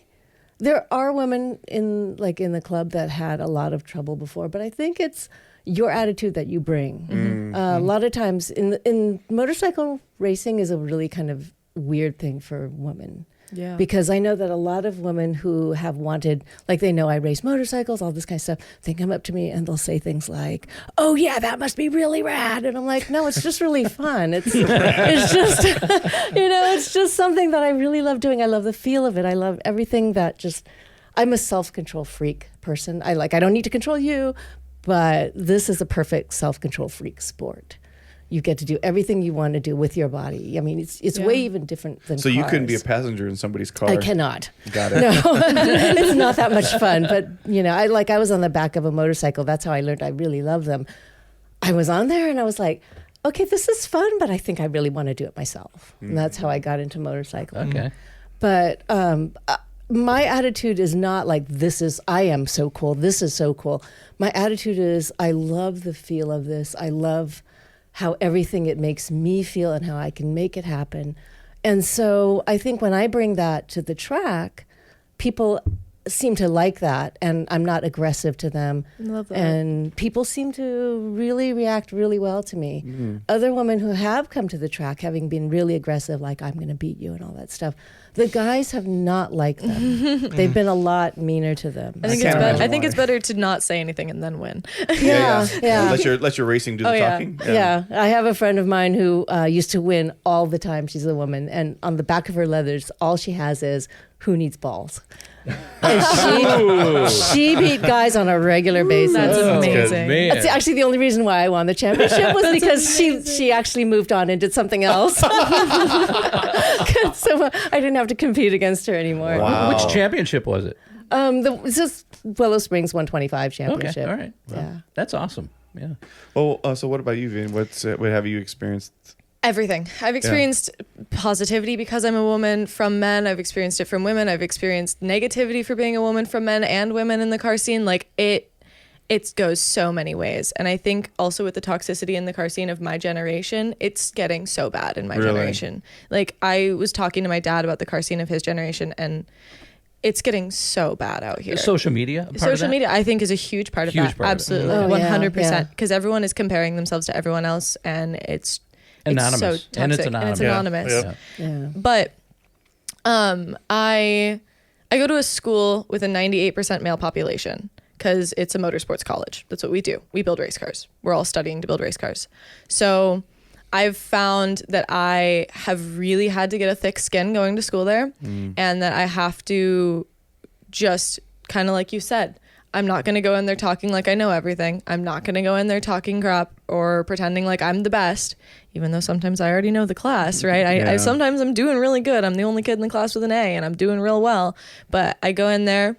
There are women in the club that had a lot of trouble before, but I think it's your attitude that you bring. A lot of times in motorcycle racing is a really kind of weird thing for women. Yeah. Because I know that a lot of women who have wanted, like they know I race motorcycles, all this kind of stuff, they come up to me and they'll say things like, "Oh yeah, that must be really rad." And I'm like, no, it's just really fun. It's just, it's just something that I really love doing. I love the feel of it. I love everything that I'm a self-control freak person. I don't need to control you, but this is a perfect self-control freak sport. You get to do everything you want to do with your body. I mean, it's way even different than So cars. you couldn't be a passenger in somebody's car. I cannot. Got it. No, it's not that much fun. But I was on the back of a motorcycle. That's how I learned I really love them. I was on there and I was like, okay, this is fun, but I think I really want to do it myself. And that's how I got into motorcycling. Okay. But my attitude is not like, I am so cool. This is so cool. My attitude is, I love the feel of this. I love how everything it makes me feel and how I can make it happen. And so I think when I bring that to the track, people seem to like that, and I'm not aggressive to them. Love that. And people seem to really react really well to me. Other women who have come to the track, having been really aggressive, like, I'm going to beat you and all that stuff, the guys have not liked them. They've been a lot meaner to them. I think can't it's better. imagine I think why. it's better to not say anything and then win. Yeah. Let your racing do the yeah. talking. Yeah. I have a friend of mine who used to win all the time. She's a woman. And on the back of her leathers, all she has is, "Who needs balls?" And she beat guys on a regular basis. That's amazing. Man. That's actually the only reason why I won the championship was because she actually moved on and did something else. So I didn't have to compete against her anymore. Wow. Which championship was it? It's just Willow Springs 125 championship. Okay, all right. Well, Yeah. that's awesome. Yeah. Well, so what about you, Vivian? What have you experienced? Everything. I've experienced positivity because I'm a woman from men. I've experienced it from women. I've experienced negativity for being a woman from men and women in the car scene. Like it goes so many ways. And I think also with the toxicity in the car scene of my generation, it's getting so bad in my generation. Like I was talking to my dad about the car scene of his generation, and it's getting so bad out here. Is social media a part of Social that? media, I think, is a huge part of Huge that. part of it. Absolutely. Oh, yeah, 100%. Because everyone is comparing themselves to everyone else, and it's Anonymous. so toxic, And it's anonymous. anonymous. Yeah. Yeah. But I go to a school with a 98% male population because it's a motorsports college. That's what we do. We build race cars. We're all studying to build race cars. So I've found that I have really had to get a thick skin going to school there, and that I have to just kind of like you said, I'm not going to go in there talking like I know everything. I'm not going to go in there talking crap or pretending like I'm the best, even though sometimes I already know the class, right? I sometimes I'm doing really good. I'm the only kid in the class with an A and I'm doing real well. But I go in there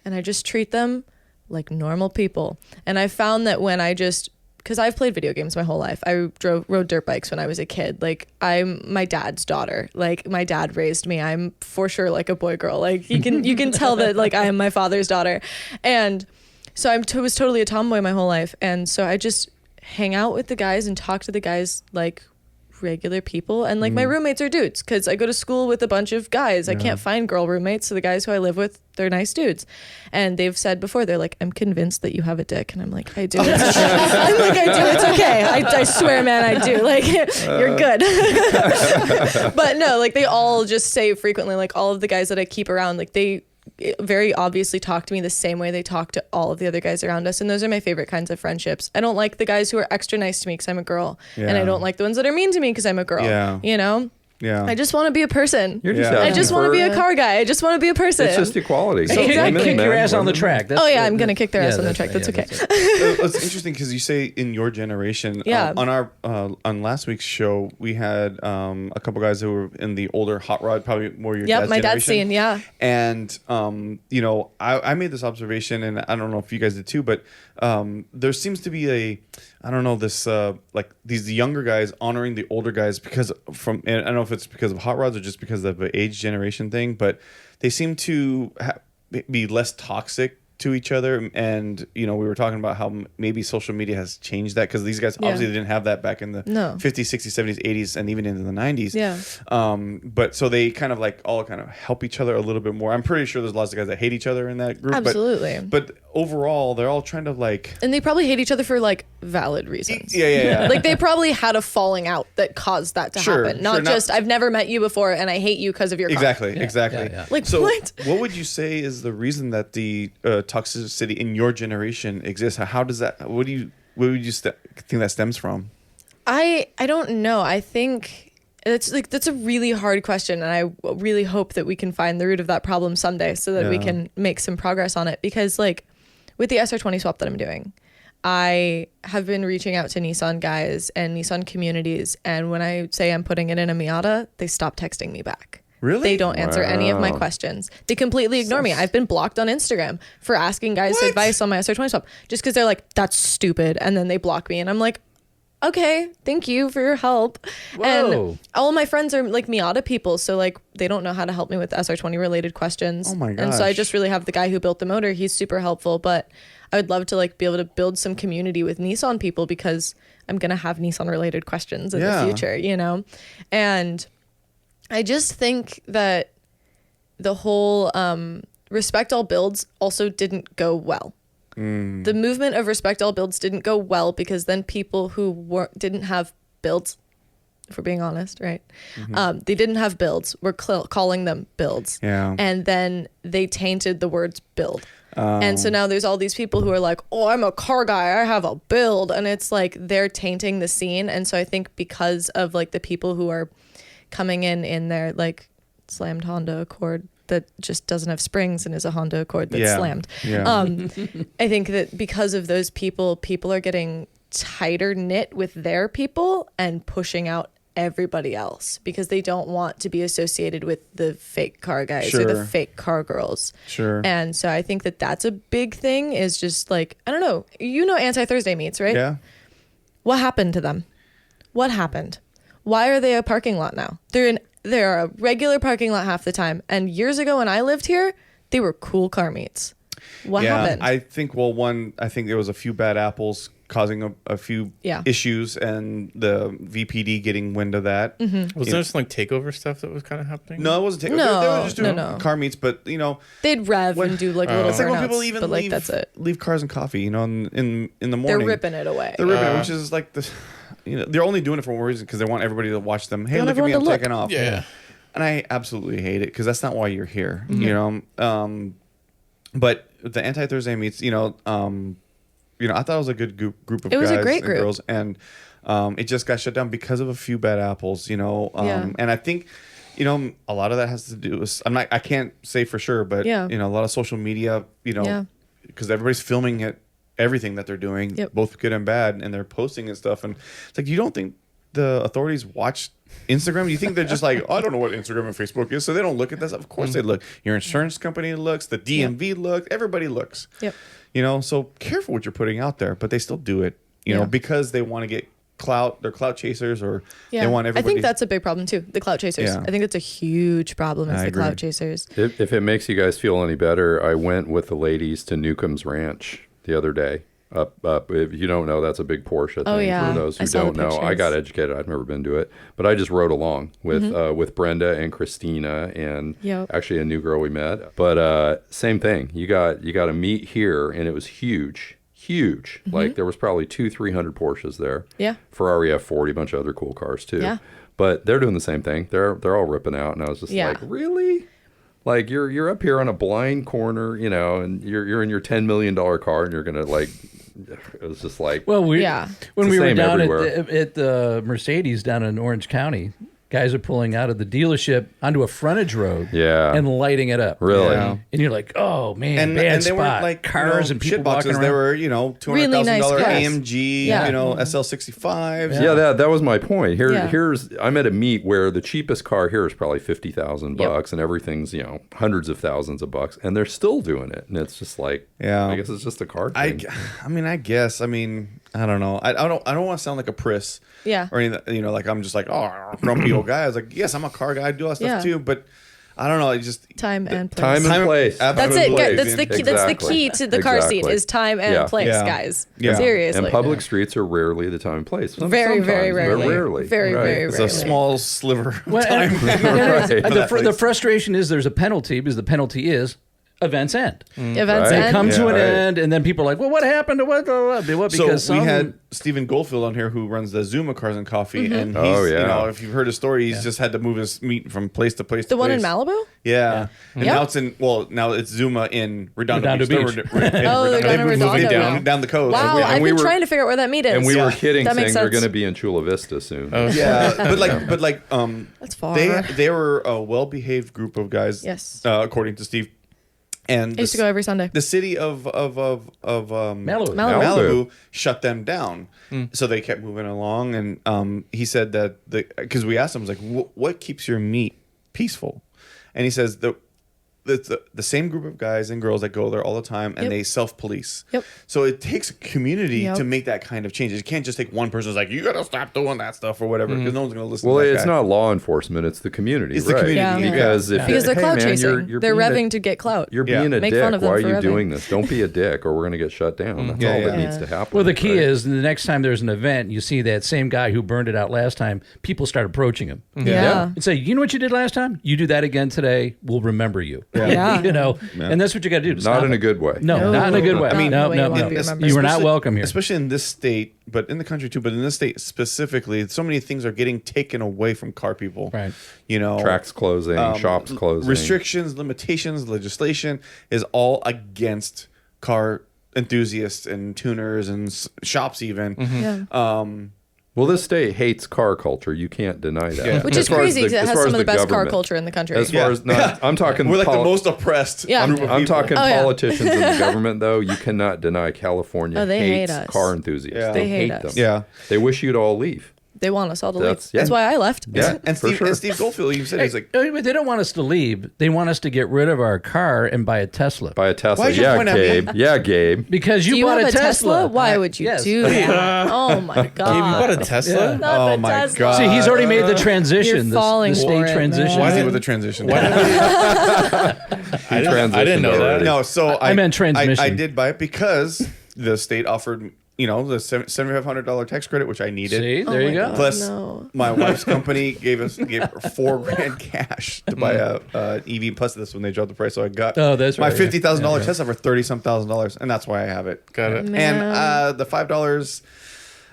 and I just treat them like normal people. And I found that when I just, because I've played video games my whole life. I rode dirt bikes when I was a kid. Like I'm my dad's daughter. Like my dad raised me. I'm for sure like a boy girl. Like you can tell that like I am my father's daughter. And so I was totally a tomboy my whole life. And so I just hang out with the guys and talk to the guys like regular people. And like my roommates are dudes because I go to school with a bunch of guys. I can't find girl roommates. So the guys who I live with, they're nice dudes. And they've said before, they're like, I'm convinced that you have a dick. And I'm like, I do. I'm like, I do. It's okay. I swear, man, I do. Like, you're good. But no, like they all just say frequently, like all of the guys that I keep around, like they very obviously talk to me the same way they talk to all of the other guys around us. And those are my favorite kinds of friendships. I don't like the guys who are extra nice to me because I'm a girl. And I don't like the ones that are mean to me because I'm a girl. Yeah. You know? Yeah. I just want to be a person. You're just Yeah. I asking just want to for- be a car guy. I just want to be a person. It's just equality. So Exactly. kick your ass on the women. track. That's Oh yeah, I'm gonna kick their ass on the track. That's okay. It's interesting because you say in your generation. Yeah. On our on last week's show, we had a couple guys who were in the older hot rod, probably more your Yep, dad's my dad's generation. scene. Yeah. And I made this observation, and I don't know if you guys did too, but there seems to be this like these younger guys honoring the older guys and I don't know if it's because of hot rods or just because of the age generation thing, but they seem to be less toxic to each other. And, we were talking about how maybe social media has changed that, because these guys obviously didn't have that back in the 50s, 60s, 70s, 80s, and even into the 90s. Yeah. But so they kind of all kind of help each other a little bit more. I'm pretty sure there's lots of guys that hate each other in that group. Absolutely. But overall, they're all trying to And they probably hate each other for valid reasons. Yeah. They probably had a falling out that caused that to happen. Not just, I've never met you before and I hate you because of your car. Exactly. Yeah. So what? What would you say is the reason that the toxicity in your generation exists? How does that? What would you think that stems from? I don't know. I think that's a really hard question, and I really hope that we can find the root of that problem someday, so that we can make some progress on it. Because with the SR20 swap that I'm doing, I have been reaching out to Nissan guys and Nissan communities, and when I say I'm putting it in a Miata, they stop texting me back. Really? They don't answer any of my questions. They completely ignore me. I've been blocked on Instagram for asking guys advice on my SR20 swap, just because they're like, that's stupid, and then they block me, and I'm like, okay, thank you for your help. Whoa. And all of my friends are Miata people, so they don't know how to help me with SR20 related questions. Oh my gosh. And so I just really have the guy who built the motor. He's super helpful, but I would love to be able to build some community with Nissan people, because I'm gonna have Nissan related questions in the future, And I just think that the whole respect all builds also didn't go well. The movement of respect all builds didn't go well, because then people who didn't have builds, if we're being honest, right? They didn't have builds. We're calling them builds. Yeah. And then they tainted the words build. And so now there's all these people who are like, oh, I'm a car guy, I have a build. And it's they're tainting the scene. And so I think because of the people who are coming in their slammed Honda Accord that just doesn't have springs and is a Honda Accord that's slammed. Yeah. I think that because of those people are getting tighter knit with their people and pushing out everybody else, because they don't want to be associated with the fake car guys or the fake car girls. Sure. And so I think that that's a big thing, is just I don't know, Anti-Thursday meets, right? Yeah. What happened to them? What happened? Why are they a parking lot now? They're a regular parking lot half the time. And years ago when I lived here, they were cool car meets. What happened? I think, I think there was a few bad apples causing a few issues, and the VPD getting wind of that. Was there some takeover stuff that was kind of happening? No, it wasn't takeover. No, they were just doing no. car meets, but they'd rev and do little it's like when burnouts, people even but that's it. leave cars and coffee, in the morning. They're ripping it away. They're ripping it, which is they're only doing it for one reason, because they want everybody to watch them. Hey, want look at me, I'm everyone to look. taking off. Yeah. And I absolutely hate it, because that's not why you're here, But the Anti-Thursday meets, I thought it was a good group of guys. It was a great and group. girls, and it just got shut down because of a few bad apples, And I think, a lot of that has to do with, I can't say for sure, but a lot of social media, because everybody's filming everything that they're doing, both good and bad, and they're posting and stuff, and it's you don't think the authorities watch Instagram? You think they're just I don't know what Instagram and Facebook is, so they don't look at that stuff? Of course they look. Your insurance company looks, the DMV looks, everybody looks. Yep. So careful what you're putting out there, but they still do it, because they want to get clout. They're clout chasers, or they want everybody. I think that's a big problem too, the clout chasers. Yeah. I think it's a huge problem, is I the agree. clout chasers. If it makes you guys feel any better, I went with the ladies to Newcomb's Ranch the other day. Up. If you don't know, that's a big Porsche thing. Oh, yeah. For those I who saw the don't know, I pictures. got educated. I've never been to it, but I just rode along with Brenda and Christina and Yep. actually a new girl we met. But same thing. You got a meet here, and it was huge. There was probably 200-300 Porsches there. Yeah. Ferrari F40, a bunch of other cool cars too. Yeah. But they're doing the same thing. They're all ripping out, and I was just really. You're up here on a blind corner, and you're in your $10 million car, and you're gonna it was just Well, It's when the we were same down everywhere. at the Mercedes down in Orange County, guys are pulling out of the dealership onto a frontage road, and lighting it up. Really? Yeah. And you're like, oh man, and bad they spot. weren't Cars and people shit walking boxes. around. They were $200,000 Really nice cars. AMG, Yeah. SL65s. Yeah, that was my point. Yeah. Here's I'm at a meet where the cheapest car here is probably $50,000 bucks, and everything's hundreds of thousands of bucks, and they're still doing it, and it's just I guess it's just a car thing. I guess. I don't know. I don't want to sound like a priss. Yeah. Or anything. I'm just grumpy old guy. I was like, yes, I'm a car guy. I do all that stuff too. But I don't know. I just Time and place. Time and place. That's it. Place. That's the key. That's the key to the car scene is time and Yeah. place, Yeah. guys. Yeah. Seriously. And public streets are rarely the time and place. Very, very Sometimes, rarely. but rarely. Very, Right. very it's rarely. a small sliver. Well, of time. Right. the frustration is there's a penalty because the penalty is events end. Events Right. They end. come to an Right. end, and then people are like, well, what happened to what? Because So we had Stephen Goldfield on here who runs the Zuma Cars and Coffee, and he's, Oh, yeah. you know, if you've heard his story, he's just had to move his meat from place to place. The to one in place. Malibu? Yeah. And Yep. now it's in. Well, now it's Zuma in Redondo, Redondo Beach. Beach. Oh, they're They've down in been moving Redondo. down the coast. Wow, and I've we been were- trying to figure out where that meet is. And we were Yeah. kidding, That makes saying they're sense. going to be in Chula Vista soon. Yeah, but like That's far. they were a well-behaved group of guys. Yes. According to Steve. And I used to go every Sunday. the city of Malibu. Malibu shut them down, so they kept moving along. And he said that because we asked him, like, what keeps your meat peaceful? And he says the same group of guys and girls that go there all the time, and Yep. they self-police. Yep. So it takes a community Yep. to make that kind of change. It can't just take one person who's like, you got to stop doing that stuff or whatever, because no one's going to listen Well, to that it's guy. not law enforcement; it's the community. It's the right? community, Yeah. Because yeah. if Because they're hey, clout man, chasing. you're They're being revving a, to get clout. You're Yeah. being a Make dick. fun of them Why are for you revving. doing this? Don't be a dick, or we're going to get shut down. That's Yeah, all yeah. that needs to happen. Well, the key right? is the next time there's an event, you see that same guy who burned it out last time, people start approaching him. Yeah. And say, you know what you did last time? You do that again today, we'll remember you. Yeah. You know, and that's what you got to do. not in a good way. No, not in a good way. I mean, no, the way no, you wanna no. be remembered. You were not Especially- welcome here. Especially in this state, but in the country too, but in this state specifically, so many things are getting taken away from car people. Right. You know, Tracks closing, shops closing. restrictions, limitations, legislation is all against car enthusiasts and tuners and shops even. Yeah. Well, this state hates car culture. You can't deny that. Yeah. Which As is far as crazy because it as has far some as of the best car government. culture in the country. As far as I'm talking, We're like the most oppressed Yeah. group of I'm people. talking Oh, yeah. politicians in the government, though. You cannot deny California Oh, they hate hates us. car enthusiasts. Yeah. They They hate hate them. us. Yeah. They wish you'd all leave. They want us all to leave. That's- yeah. That's why I left. Yeah, And for Steve, sure. and Steve Goldfield, you said he's like, But they don't want us to leave. They want us to get rid of our car and buy a Tesla. Buy a Tesla. Why'd you Yeah, point at me? Gabe. Yeah, Gabe. Because Do you bought have a a Tesla? Why would you Yes. do that? Oh my God. Gabe, you bought a Tesla? Yeah. Not Oh the my Tesla. God. See, he's already made the transition. You're the, falling the for state it, transition. man. easy with the transition. Why did He transitioned I didn't know that. already. No, so I meant transmission. I did buy it because the state offered, the $7,500 tax credit, which I needed. See, Oh there you my go. God. Plus, No. my wife's company gave her $4,000 cash to buy a EV. Plus, this when they dropped the price, so I got Oh, that's my right. $50,000 Tesla for $30-some thousand, and that's why I have it. Got it. Man. And the $5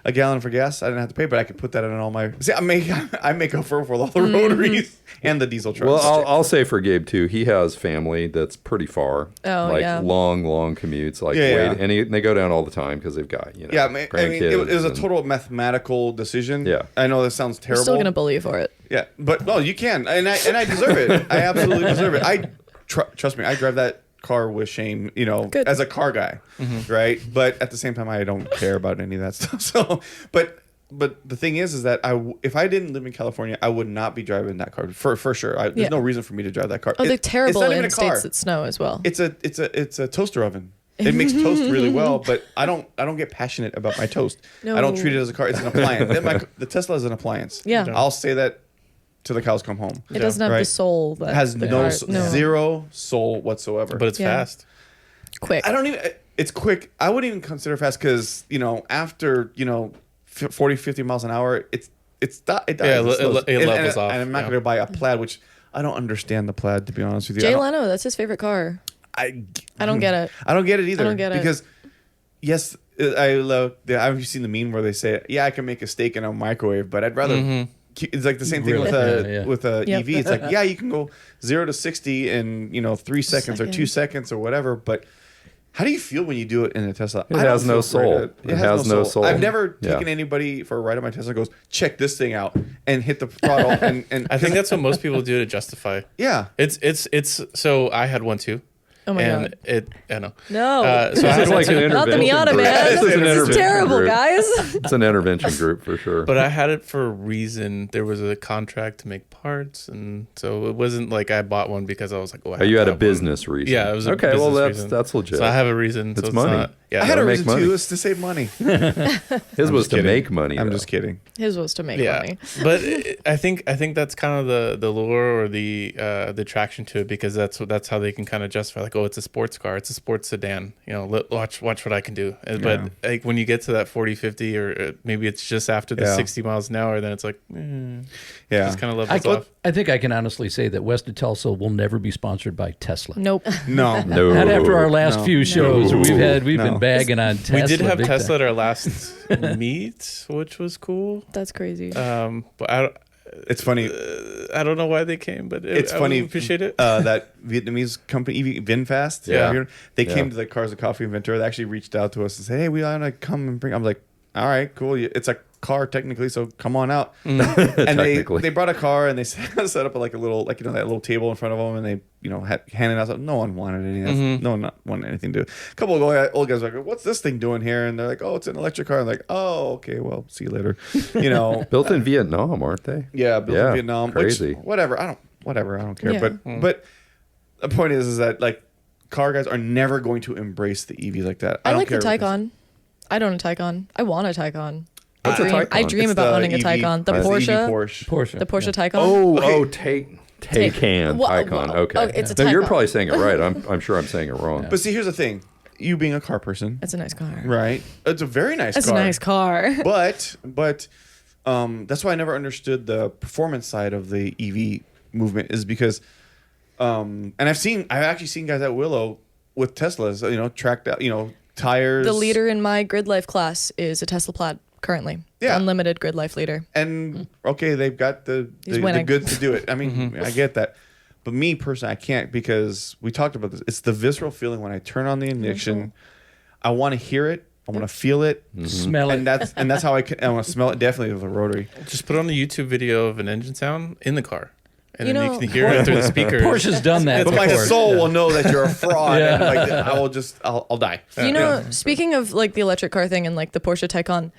a gallon for gas, I didn't have to pay, but I could put that in all my. See, I make up for all the rotaries and the diesel trucks. Well, I'll say for Gabe too. He has family that's pretty far. Oh, like yeah. long commutes. Like Yeah, yeah. and they go down all the time because they've got yeah, I mean, grandkids. it was a and- total mathematical decision. Yeah. I know this sounds I'm terrible. still gonna bully you for it. Yeah, but no, you can, and I deserve it. I absolutely deserve it. Trust me, I drive that car with shame, Good. as a car guy, right? But at the same time, I don't care about any of that stuff. So, but the thing is that if I didn't live in California, I would not be driving that car for sure. There's Yeah. no reason for me to drive that car. Oh, they're terrible it's not even in a car. states that snow as well. It's a toaster oven. It makes toast really well, but I don't get passionate about my toast. No. I don't treat it as a car. It's an appliance. The Tesla is an appliance. Yeah. I'll say that till the cows come home. It doesn't have the Right. soul that It has the no, car- zero soul whatsoever. But it's Yeah. fast. quick. I don't even. It's quick. I wouldn't even consider fast because after 40, 50 miles an hour, it dies. Yeah, it slows. levels off, And I'm not yeah. going to buy a Plaid, which I don't understand the Plaid, to be honest with you. Jay Leno, that's his favorite car. I don't get it. I don't get it either. I don't get it. Because yes, I love. I've seen the meme where they say, "Yeah, I can make a steak in a microwave, but I'd rather." It's like the same thing with a Yeah, yeah. with a Yep. EV. It's like, yeah, you can go 0 to 60 in 3 seconds or 2 seconds or whatever. But how do you feel when you do it in a Tesla? It I don't has no feel soul. great. It has no soul. I've never Yeah. taken anybody for a ride on my Tesla. Goes check this thing out and hit the throttle and I think that's what most people do to justify. yeah. It's so I had one too. Oh my and God. I know. No. So I had It's like it an too, Not the intervention Miata, group. man. This is an This is intervention terrible, group. guys. It's an intervention group for sure. but I had it for a reason. There was a contract to make parts, and so it wasn't like I bought one because I was like, "Oh, I have You to had a have one. business reason. Yeah, it was a okay. Well, business that's reason. legit. So I have a reason. It's so money. not, yeah, I had a Gotta make reason money. too. It's to save money. His was to kidding. make money. I'm though. just kidding. His was to make yeah. money. But I think that's kind of the lure or the attraction to it, because that's how they can kind of justify, like, oh, it's a sports car, it's a sports sedan. You know, watch what I can do. But like when you get to that 40, 50, or maybe it's just after the 60 miles an hour, then it's like, just kind of levels off. I think I can honestly say that West of Tulsa will never be sponsored by Tesla. Nope. No. No. Not after our last few shows. No. We've been bagging on Tesla. We did have big Tesla time. at our last meet, which was cool. That's crazy. But It's funny. I don't know why they came, but It's I funny. would appreciate it. That Vietnamese company, VinFast. Yeah. They came to the Cars and Coffee in Ventura. They actually reached out to us and said, "Hey, we want to come and bring." I'm like, "All right, cool. It's a car technically, so come on out." And Technically. they brought a car and they set up like a little, like, that little table in front of them, and they had handed out stuff. No one wanted anything. No one wanted anything to do. A couple of old guys were like, "What's this thing doing here?" And they're like, "Oh, it's an electric car." I'm like, "Oh, okay. Well, see you later." Built in Vietnam, aren't they? Yeah, built in Vietnam. Crazy. Which, whatever. I don't care. Yeah. But the point is that, like, car guys are never going to embrace the EV like that. I don't like the care Taycan. I don't a Taycan. I want a Taycan. What's a Taycan? I dream It's about the owning a EV. Taycan. The It's Porsche. EV Porsche. Porsche. The Porsche Taycan. Taycan. Well, Taycan. well, Okay. it's a No, you're Taycan. probably saying it right. I'm sure I'm saying it wrong. But see, here's the thing. You being a car person, It's a nice car. right? It's a very nice It's car. a nice car. But that's why I never understood the performance side of the EV movement, is because and I've actually seen guys at Willow with Teslas, tracked out, tires. The leader in my grid life class is a Tesla Plaid currently. Yeah. Unlimited grid life leader. And okay, they've got the winning. goods to do it. I mean, I get that. But me personally, I can't, because we talked about this. It's the visceral feeling when I turn on the ignition. I want to hear it. I want to feel it. Smell it. And that's how I want to smell it. Definitely with a rotary. Just put on the YouTube video of an engine sound in the car, and You then know- you can hear it through the speakers. Porsche's done that. But my before. soul will know that you're a fraud. And like, I'll die. You know, speaking of like the electric car thing and like the Porsche Taycan,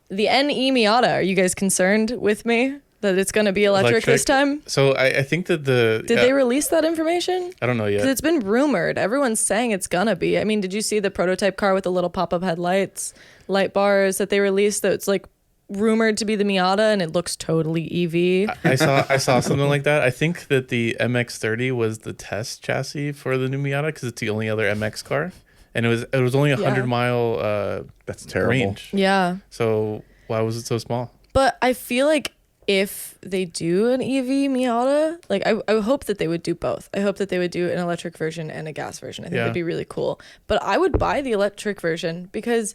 the NE Miata, are you guys concerned with me that it's going to be electric this time? So I think that Did they release that information? I don't know yet. Because it's been rumored. Everyone's saying it's going to be. I mean, did you see the prototype car with the little pop-up headlights, light bars that they released that's like rumored to be the Miata, and it looks totally EV? I saw something like that. I think that the MX-30 was the test chassis for the new Miata, because it's the only other MX car, and it was only a 100-mile That's terrible. range. Yeah. So why was it so small? But I feel like if they do an EV Miata, like I hope that they would do both. I hope that they would do an electric version and a gas version. I think that'd be really cool. But I would buy the electric version because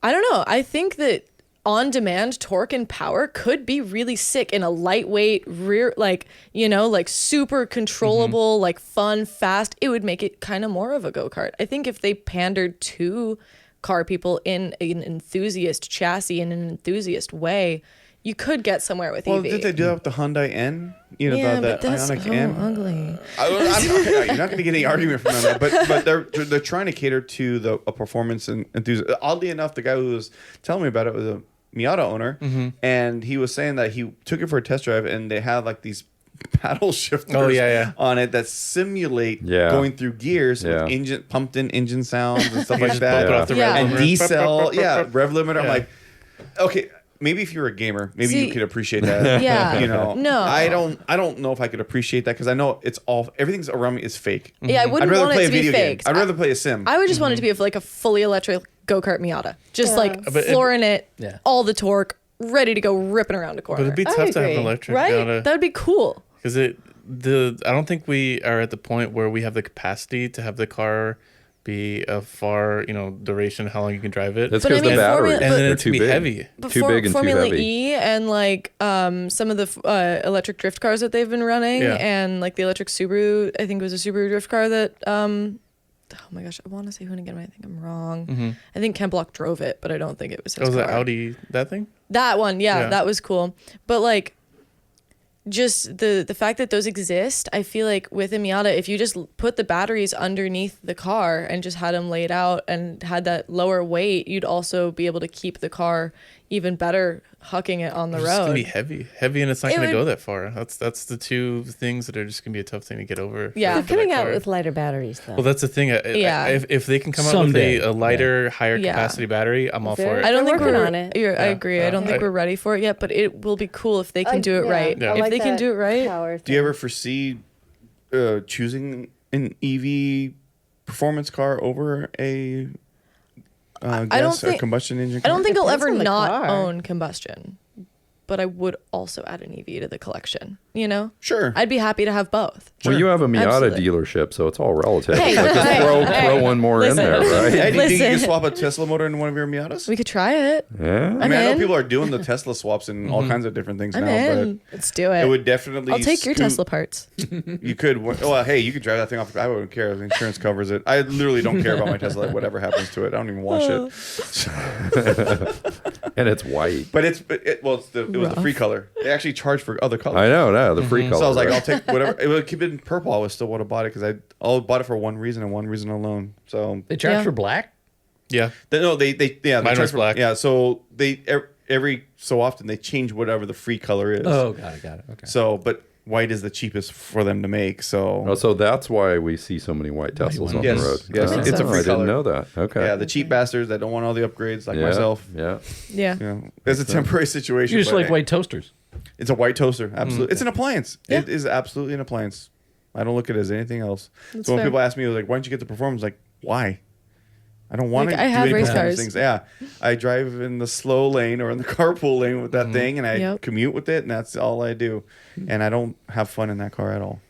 I don't know. I think that on-demand torque and power could be really sick in a lightweight rear, like, like super controllable, like fun, fast. It would make it kind of more of a go-kart. I think if they pandered to car people in an enthusiast chassis, in an enthusiast way, you could get somewhere with Well, EV. did they do that with the Hyundai N? Yeah, the but that's Ioniq so N? ugly. Okay, you're not going to get any argument from that. But they're trying to cater to a performance and enthusiast. Oddly enough, the guy who was telling me about it was a Miata owner, and he was saying that he took it for a test drive, and they have like these paddle shifters on it that simulate going through gears with pumped-in engine sounds and stuff like that. Bump it off the rev And limiter. decel, rev limiter. I'm like, okay. Maybe if you're a gamer, maybe you could appreciate that. Yeah. No. I don't know if I could appreciate that, because I know everything's around me is fake. Yeah, I wouldn't want it to be fake. I'd rather play a sim. I would just want it to be like a fully electric go-kart Miata. Just like But flooring it, Yeah. all the torque, ready to go ripping around a corner. But it'd be tough to have an electric right? Miata, That would be cool. because I don't think we are at the point where we have the capacity to have the car be a far duration, how long you can drive it. That's But I because mean, the batteries Formula- and then are it's too be big. heavy. But Too big and Formula too heavy. E and like some of the electric drift cars that they've been running, Yeah. and like the electric Subaru, I think it was a Subaru drift car that oh my gosh, I want to say Hoonigan, but I think I'm wrong. I think Ken Block drove it, but I don't think it was his Was car. it Audi, that thing? That one, Yeah. that was cool. But like, just the fact that those exist, I feel like with a Miata, if you just put the batteries underneath the car and just had them laid out and had that lower weight, you'd also be able to keep the car even better hucking it on the It's road. gonna be heavy, and it's not It gonna would- go that far. That's the two things that are just gonna be a tough thing to get over. Yeah. They're for coming that out car. with lighter batteries, though. Well, that's the thing. Yeah. If they can come out Someday. with a lighter, higher Yeah. capacity battery, I'm all for They're- it. I don't They're think working we're on it. I Yeah. agree. I don't think I- we're ready for it yet, but it will be cool if they can do it Yeah, right. Yeah. I If like they can that do it right. power Do you thing. ever foresee choosing an EV performance car over a gas or think- combustion engine I car? don't think I'll Depends ever on the not car. own combustion, but I would also add an EV to the collection. You know, Sure. I'd be happy to have both. Well, you have a Miata Absolutely. dealership, so it's all relative. Hey, It's like just hey, throw hey, one more listen. in there, right? Hey, do you think you can Listen. swap a Tesla motor into one of your Miatas? We could try it. Yeah. I mean, I know in. people are doing the Tesla swaps and all kinds of different things I'm now, in. Let's do but it. it would definitely. I'll take your scoot- Tesla parts. You could. Well, hey, you could drive that thing off. I wouldn't care. The insurance covers it. I literally don't care about my Tesla. Whatever happens to it, I don't even wash it. And it's white. But it was the free color. They actually charge for other colors. I know, no, the free color. So I was like, right? I'll take whatever. It would keep it in purple. I would still would have bought it because I bought it for one reason and one reason alone. So They charge Yeah. for black? Yeah. they Mine charge was for- black. Yeah, so they every so often they change whatever the free color is. Oh, got it. Okay. So, but white is the cheapest for them to make. So Oh, so that's why we see so many white Teslas on Yes, the road. yes, Oh, it's a free I didn't color. know that. Okay. yeah, the cheap bastards that don't want all the upgrades like yeah, myself. Yeah. Yeah. Yeah, it's a temporary situation. You just but like white toasters. It's a white toaster. Absolutely, it's an appliance. Yeah. It is absolutely an appliance. I don't look at it as anything else. That's so when fair. people ask me, like, "Why don't you get the performance?" Like, why? I don't want Like, to I do have any race performance cars. things. Yeah, I drive in the slow lane or in the carpool lane with that thing, and I Yep. commute with it, and that's all I do. And I don't have fun in that car at all.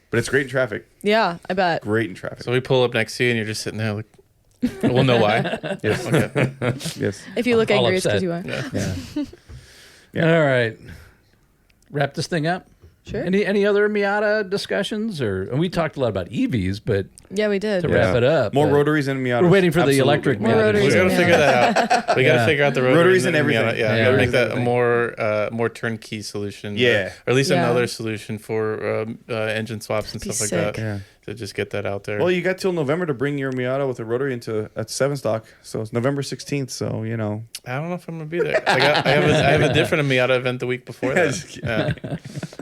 But it's great in traffic. Yeah, I bet. Great in traffic. So we pull up next to you, and you're just sitting there like, we'll know why. yes, Okay. yes. If you look All angry, it's upset. because you are. Yeah. All right. Wrap this thing up. Sure. Any other Miata discussions? And we talked a lot about EVs, but Yeah, we did. to wrap it up. More but rotaries in Miata. We're waiting for the electric More Miata. rotaries We got to Yeah. figure that out. We got to Yeah. figure out the Rotaries and the everything. Miata. Yeah, Yeah, we got to make rotaries that and more turnkey solution. Yeah. or at least Yeah. another solution for engine swaps and Be stuff like sick. that. Yeah. To just get that out there. Well, you got till November to bring your Miata with a rotary into a 7 stock. So it's November 16th. So, you know. I don't know if I'm gonna be there. I have a different Miata event the week before that. Just kidding. Yeah.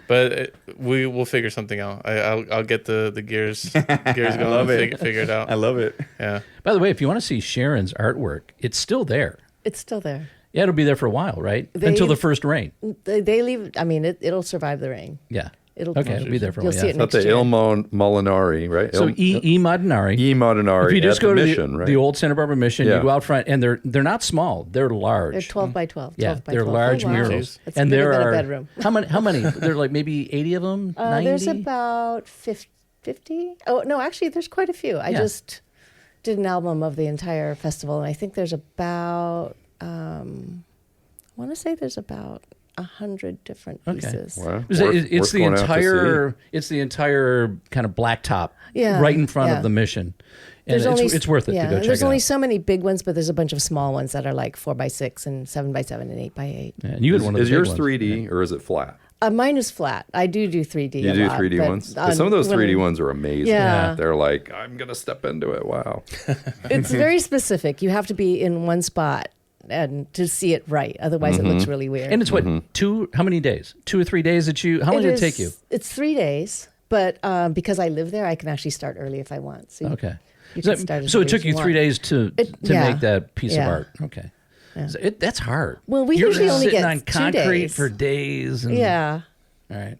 But we will figure something out. I'll get the gears going. love it. Figure it out. I love it. Yeah. By the way, if you want to see Sharyn's artwork, it's still there. It's still there. Yeah, it'll be there for a while, right? They- Until the first rain. They leave. I mean, it'll survive the rain. Yeah. It'll Okay, it'll be there for a You'll while. see Yeah. it Not next the year. Il Molinari, right? So E Modenari. E Modenari. If you just at go the to mission, right? the old Santa Barbara Mission, Yeah. you go out front, and they're not small; they're large. They're 12 by 12. Yeah, 12 by they're 12. large Oh, wow. murals, It's and bigger there than are a bedroom. how many? How many? There are like maybe 80 of them. 90? There's about 50. Oh, no, actually, there's quite a few. I Yeah. just did an album of the entire festival, and I think there's about, I want to say there's about 100 different Okay. pieces. Wow. It's Worth the going out to entire. It's the entire kind of blacktop, Yeah, right in front yeah. of the mission. And There's it's worth it yeah, to go check there's it only out. so many big ones, but there's a bunch of small ones that are like 4 by 6 and 7 by 7 and 8 by 8. Yeah, and you had one of the Is big yours ones. 3D or is it flat? Mine is flat. I do 3D. You a do lot, 3D but, ones? 'Cause some of those when- 3D ones are amazing. Yeah. They're like, I'm going to step into it. Wow. It's very specific. You have to be in one spot and to see it right. Otherwise, it looks really weird. And it's what how many days? 2 or 3 days that you? How long did it take you? It's 3 days, but because I live there, I can actually start early if I want. So Okay. you So, can start as so it early took as you 3 want. days to Yeah. make that piece of Yeah. art. Okay. Yeah. So that's hard. Well, we You're usually only sitting get on 2 concrete days. for days. And, Yeah. All right.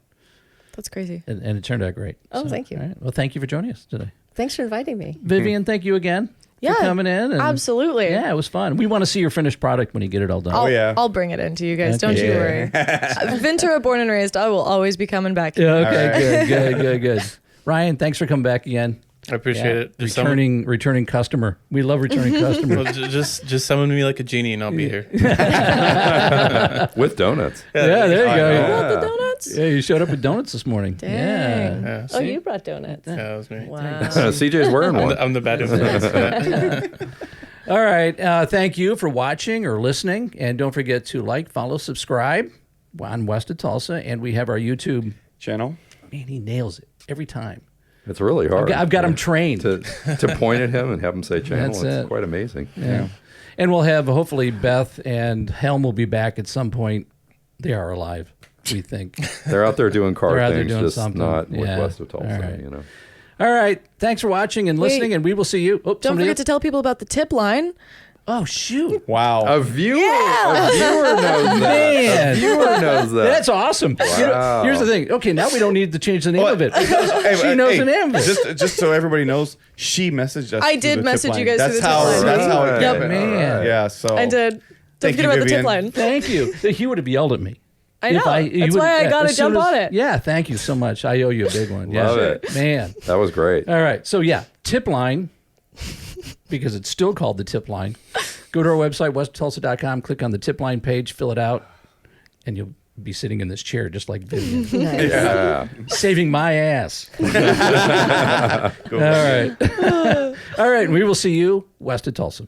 That's crazy. And it turned out great. Oh, thank you. All right. Well, thank you for joining us today. Thanks for inviting me. Vivian, thank you again Yeah, for coming in. And Absolutely. Yeah, it was fun. We want to see your finished product when you get it all done. I'll, yeah. I'll bring it into you guys. Don't Okay. you worry. Ventura, born and raised. I will always be coming back. Yeah, okay, All right. good. Ryan, thanks for coming back again. I appreciate Yeah. it. Just Returning customer. We love returning customers. well, just summon me like a genie and I'll be here. With donuts. Yeah, there you go. You want the donuts? Yeah, you showed up with donuts this morning. Dang. Yeah. Yeah. Oh, you brought donuts. Yeah, that was me. Wow. CJ's wearing one. I'm the bad influence. Yeah. All right. Thank you for watching or listening. And don't forget to like, follow, subscribe. on West of Tulsa, and we have our YouTube channel. Man, he nails it every time. It's really hard. I've got him trained. to point at him and have him say channel. That's It's it. quite amazing. Yeah. And we'll have, hopefully, Beth and Helm will be back at some point. They are alive, we think. They're out there doing car They're out there things, doing just something. not with Yeah. West of Tulsa, All right. you know. All right. Thanks for watching and listening, and we will see you. Oh, Don't forget to tell people about the tip line. Oh, shoot. Wow. A viewer knows that. Man. A viewer knows that. That's awesome. You know, Wow. here's the thing. Okay, now we don't need to change the name Well, of it. Hey, She knows the name of it. Just so everybody knows, she messaged us. I through did the tip message you line. guys through That's the tip how. line. That's how it Yep. happened. Man. Yeah. So I did. Don't Thank forget you, about the tip Vivian. line. Thank you. He would have yelled at me. I know. That's why I got to jump on it. Yeah, thank you so much. I owe you a big one. Love yeah. it. Man. That was great. All right. So, yeah, tip line, because it's still called the tip line. Go to our website, westtulsa.com, click on the tip line page, fill it out, and you'll be sitting in this chair just like Vivian, Yeah. saving my ass. All right. All right. We will see you west of Tulsa.